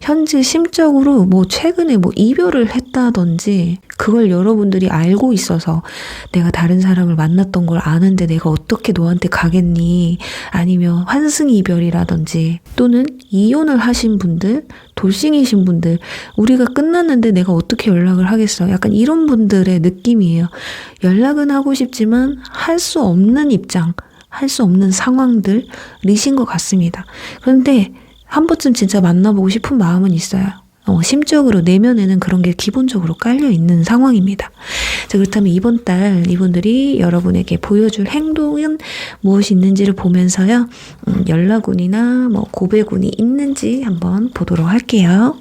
현재 심적으로 뭐 최근에 뭐 이별을 했다든지 그걸 여러분들이 알고 있어서 내가 다른 사람을 만났던 걸 아는데 내가 어떻게 너한테 가겠니? 아니면 환승 이별이라든지 또는 이혼을 하신 분들, 돌싱이신 분들, 우리가 끝났는데 내가 어떻게 연락을 하겠어? 약간 이런 분들의 느낌이에요. 연락은 하고 싶지만 할 수 없는 입장, 할 수 없는 상황들이신 것 같습니다. 그런데 한 번쯤 진짜 만나보고 싶은 마음은 있어요. 심적으로 내면에는 그런 게 기본적으로 깔려 있는 상황입니다. 자, 그렇다면 이번 달 이분들이 여러분에게 보여줄 행동은 무엇이 있는지를 보면서요. 연락운이나 뭐 고백운이 있는지 한번 보도록 할게요.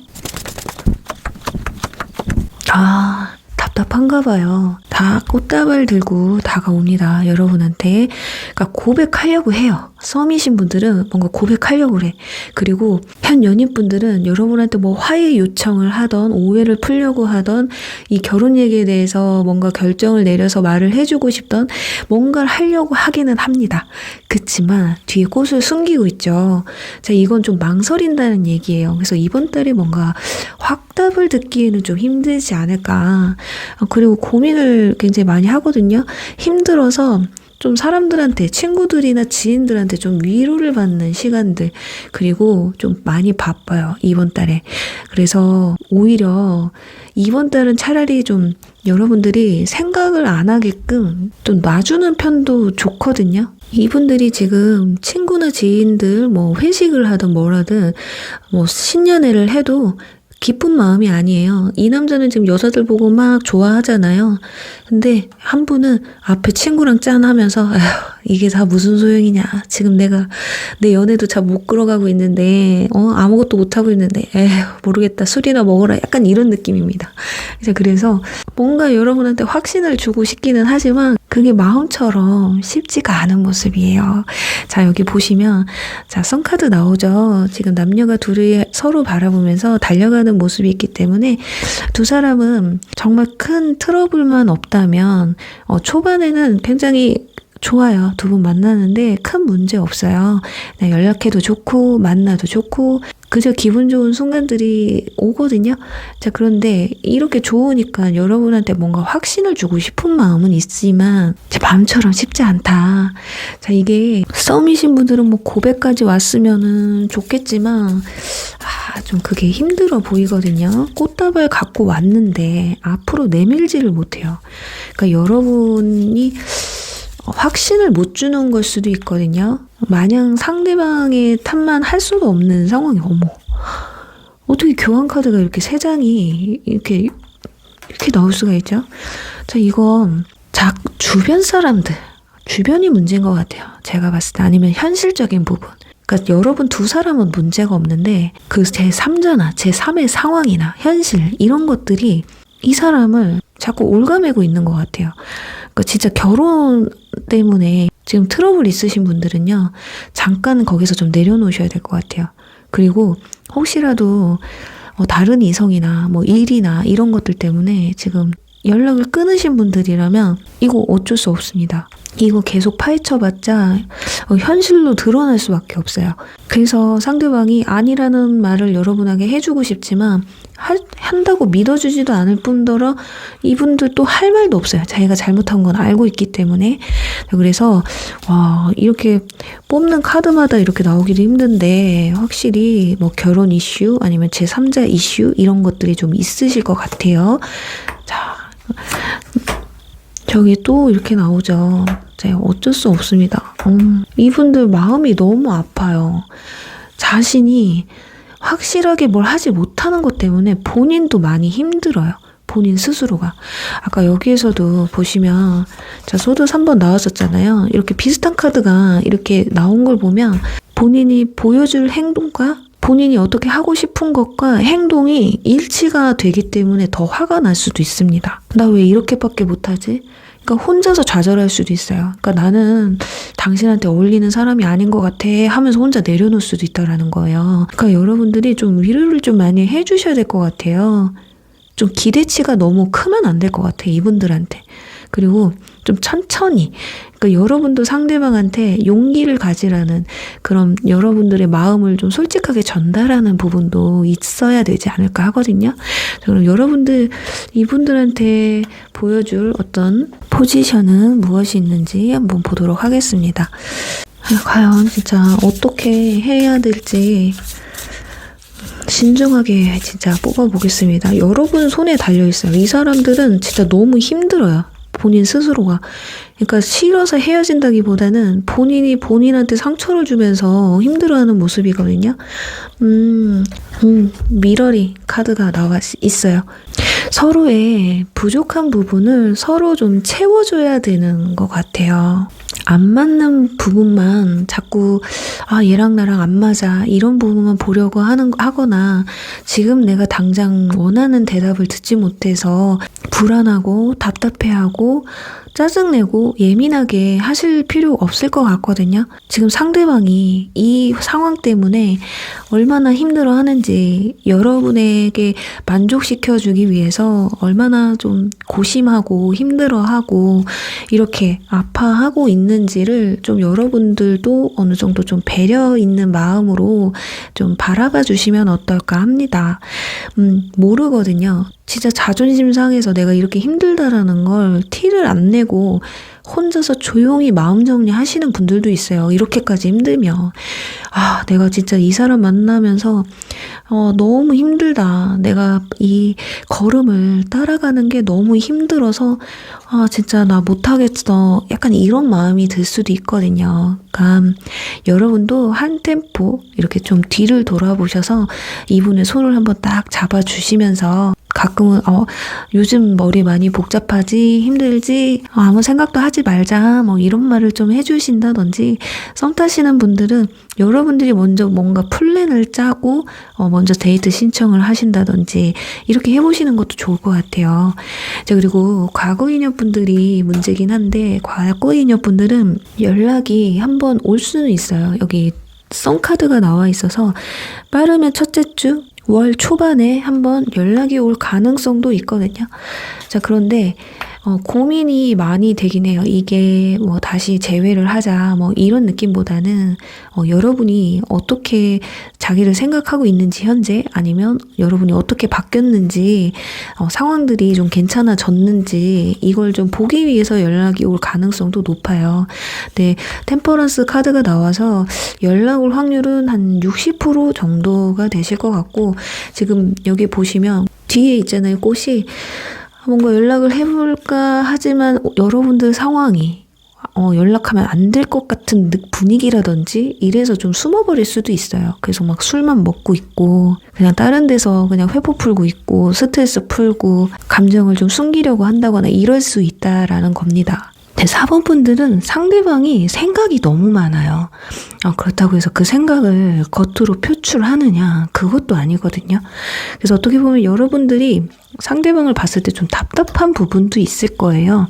답답한가 봐요. 다 꽃다발 들고 다가옵니다. 여러분한테. 그러니까 고백하려고 해요. 썸이신 분들은 뭔가 고백하려고 그래. 그리고 현 연인분들은 여러분한테 뭐 화해 요청을 하던 오해를 풀려고 하던 이 결혼 얘기에 대해서 뭔가 결정을 내려서 말을 해주고 싶던 뭔가를 하려고 하기는 합니다. 그치만 뒤에 꽃을 숨기고 있죠. 자, 이건 좀 망설인다는 얘기예요. 그래서 이번 달에 뭔가 확답을 듣기에는 좀 힘들지 않을까. 그리고 고민을 굉장히 많이 하거든요. 힘들어서 좀 사람들한테, 친구들이나 지인들한테 좀 위로를 받는 시간들, 그리고 좀 많이 바빠요, 이번 달에. 그래서 오히려 이번 달은 차라리 좀 여러분들이 생각을 안 하게끔 좀 놔주는 편도 좋거든요. 이분들이 지금 친구나 지인들 뭐 회식을 하든 뭘 하든 뭐 신년회를 해도 기쁜 마음이 아니에요. 이 남자는 지금 여자들 보고 막 좋아하잖아요. 근데 한 분은 앞에 친구랑 짠하면서 에휴, 이게 다 무슨 소용이냐. 지금 내가 내 연애도 잘 못 끌어가고 있는데 아무것도 못하고 있는데 에휴 모르겠다. 술이나 먹어라. 약간 이런 느낌입니다. 그래서 뭔가 여러분한테 확신을 주고 싶기는 하지만 그게 마음처럼 쉽지가 않은 모습이에요. 자, 여기 보시면 자, 썬카드 나오죠. 지금 남녀가 둘이 서로 바라보면서 달려가는 모습이 있기 때문에 두 사람은 정말 큰 트러블만 없다면 초반에는 굉장히 좋아요. 두 분 만나는데 큰 문제 없어요. 연락해도 좋고 만나도 좋고 그저 기분 좋은 순간들이 오거든요. 자, 그런데 이렇게 좋으니까 여러분한테 뭔가 확신을 주고 싶은 마음은 있지만 제 마음처럼 쉽지 않다. 자, 이게 썸이신 분들은 뭐 고백까지 왔으면은 좋겠지만 좀 그게 힘들어 보이거든요. 꽃다발 갖고 왔는데 앞으로 내밀지를 못해요. 그러니까 여러분이 확신을 못 주는 걸 수도 있거든요. 마냥 상대방의 탓만 할 수도 없는 상황이 어머. 어떻게 교환 카드가 이렇게 3장이 이렇게 나올 수가 있죠? 자, 이건 주변 사람들, 주변이 문제인 것 같아요. 제가 봤을 때. 아니면 현실적인 부분. 그러니까 여러분 두 사람은 문제가 없는데 그 제3자나 제3의 상황이나 현실 이런 것들이 이 사람을 자꾸 올가매고 있는 것 같아요. 그러니까 진짜 결혼 때문에 지금 트러블 있으신 분들은요. 잠깐 거기서 좀 내려놓으셔야 될 것 같아요. 그리고 혹시라도 다른 이성이나 뭐 일이나 이런 것들 때문에 지금 연락을 끊으신 분들이라면 이거 어쩔 수 없습니다. 이거 계속 파헤쳐봤자 현실로 드러날 수밖에 없어요. 그래서 상대방이 아니라는 말을 여러분에게 해주고 싶지만 한다고 믿어주지도 않을 뿐더러 이분들 또 할 말도 없어요. 자기가 잘못한 건 알고 있기 때문에. 그래서 이렇게 뽑는 카드마다 이렇게 나오기도 힘든데 확실히 뭐 결혼 이슈 아니면 제3자 이슈 이런 것들이 좀 있으실 것 같아요. 자, 저기 또 이렇게 나오죠. 어쩔 수 없습니다. 이분들 마음이 너무 아파요. 자신이 확실하게 뭘 하지 못하는 것 때문에 본인도 많이 힘들어요. 본인 스스로가. 아까 여기에서도 보시면 소드 3번 나왔었잖아요. 이렇게 비슷한 카드가 이렇게 나온 걸 보면 본인이 보여줄 행동과 본인이 어떻게 하고 싶은 것과 행동이 일치가 되기 때문에 더 화가 날 수도 있습니다. 나 왜 이렇게밖에 못하지? 그러니까 혼자서 좌절할 수도 있어요. 그러니까 나는 당신한테 어울리는 사람이 아닌 것 같아 하면서 혼자 내려놓을 수도 있다라는 거예요. 그러니까 여러분들이 좀 위로를 좀 많이 해주셔야 될 것 같아요. 좀 기대치가 너무 크면 안 될 것 같아, 이분들한테. 그리고 좀 천천히, 그러니까 여러분도 상대방한테 용기를 가지라는 그런 여러분들의 마음을 좀 솔직하게 전달하는 부분도 있어야 되지 않을까 하거든요. 그럼 여러분들, 이분들한테 보여줄 어떤 포지션은 무엇이 있는지 한번 보도록 하겠습니다. 과연 진짜 어떻게 해야 될지 신중하게 진짜 뽑아보겠습니다. 여러분 손에 달려있어요. 이 사람들은 진짜 너무 힘들어요. 본인 스스로가. 그러니까 싫어서 헤어진다기보다는 본인이 본인한테 상처를 주면서 힘들어하는 모습이거든요. 미러리 카드가 나와 있어요. 서로의 부족한 부분을 서로 좀 채워줘야 되는 것 같아요. 안 맞는 부분만 자꾸 얘랑 나랑 안 맞아 이런 부분만 보려고 하거나 지금 내가 당장 원하는 대답을 듣지 못해서 불안하고 답답해하고 짜증내고 예민하게 하실 필요 없을 것 같거든요. 지금 상대방이 이 상황 때문에 얼마나 힘들어 하는지 여러분에게 만족시켜주기 위해서 얼마나 좀 고심하고 힘들어하고 이렇게 아파하고 있는지를 좀 여러분들도 어느 정도 좀 배려 있는 마음으로 좀 바라봐 주시면 어떨까 합니다. 모르거든요. 진짜 자존심 상해서 내가 이렇게 힘들다라는 걸 티를 안 내고 혼자서 조용히 마음 정리하시는 분들도 있어요. 이렇게까지 힘들면. 내가 진짜 이 사람 만나면서 너무 힘들다. 내가 이 걸음을 따라가는 게 너무 힘들어서 진짜 나 못하겠어. 약간 이런 마음이 들 수도 있거든요. 그러니까 여러분도 한 템포 이렇게 좀 뒤를 돌아보셔서 이분의 손을 한번 딱 잡아주시면서 가끔은 요즘 머리 많이 복잡하지 힘들지 아무 생각도 하지 말자 뭐 이런 말을 좀 해주신다든지 썸 타시는 분들은 여러분들이 먼저 뭔가 플랜을 짜고 먼저 데이트 신청을 하신다든지 이렇게 해보시는 것도 좋을 것 같아요. 자, 그리고 과거 인연분들이 문제긴 한데 과거 인연분들은 연락이 한번 올 수는 있어요. 여기 썸카드가 나와 있어서 빠르면 첫째 주 월 초반에 한번 연락이 올 가능성도 있거든요. 자, 그런데 고민이 많이 되긴 해요. 이게 뭐 다시 재회를 하자 뭐 이런 느낌보다는 여러분이 어떻게 자기를 생각하고 있는지 현재 아니면 여러분이 어떻게 바뀌었는지 상황들이 좀 괜찮아졌는지 이걸 좀 보기 위해서 연락이 올 가능성도 높아요. 네, 템퍼런스 카드가 나와서 연락 올 확률은 한 60% 정도가 되실 것 같고 지금 여기 보시면 뒤에 있잖아요. 꽃이 뭔가 연락을 해볼까 하지만 여러분들 상황이 연락하면 안 될 것 같은 분위기라든지 이래서 좀 숨어버릴 수도 있어요. 그래서 막 술만 먹고 있고 그냥 다른 데서 그냥 회포 풀고 있고 스트레스 풀고 감정을 좀 숨기려고 한다거나 이럴 수 있다라는 겁니다. 4번 분들은 상대방이 생각이 너무 많아요. 그렇다고 해서 그 생각을 겉으로 표출하느냐 그것도 아니거든요. 그래서 어떻게 보면 여러분들이 상대방을 봤을 때 좀 답답한 부분도 있을 거예요.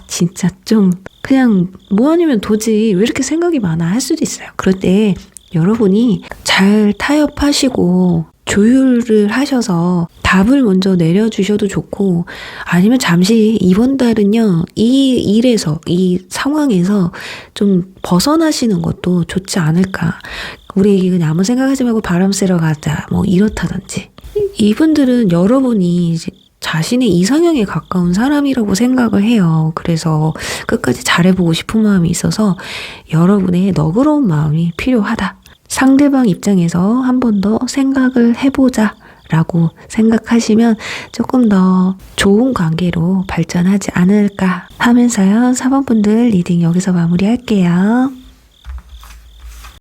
진짜 좀 그냥 뭐 아니면 도지 왜 이렇게 생각이 많아 할 수도 있어요. 그럴 때 여러분이 잘 타협하시고 조율을 하셔서 답을 먼저 내려주셔도 좋고 아니면 잠시 이번 달은요 이 일에서 이 상황에서 좀 벗어나시는 것도 좋지 않을까. 우리 그냥 아무 생각하지 말고 바람 쐬러 가자 뭐 이렇다든지. 이분들은 여러분이 이제 자신의 이상형에 가까운 사람이라고 생각을 해요. 그래서 끝까지 잘해보고 싶은 마음이 있어서 여러분의 너그러운 마음이 필요하다. 상대방 입장에서 한 번 더 생각을 해보자 라고 생각하시면 조금 더 좋은 관계로 발전하지 않을까 하면서요. 4번 분들 리딩 여기서 마무리할게요.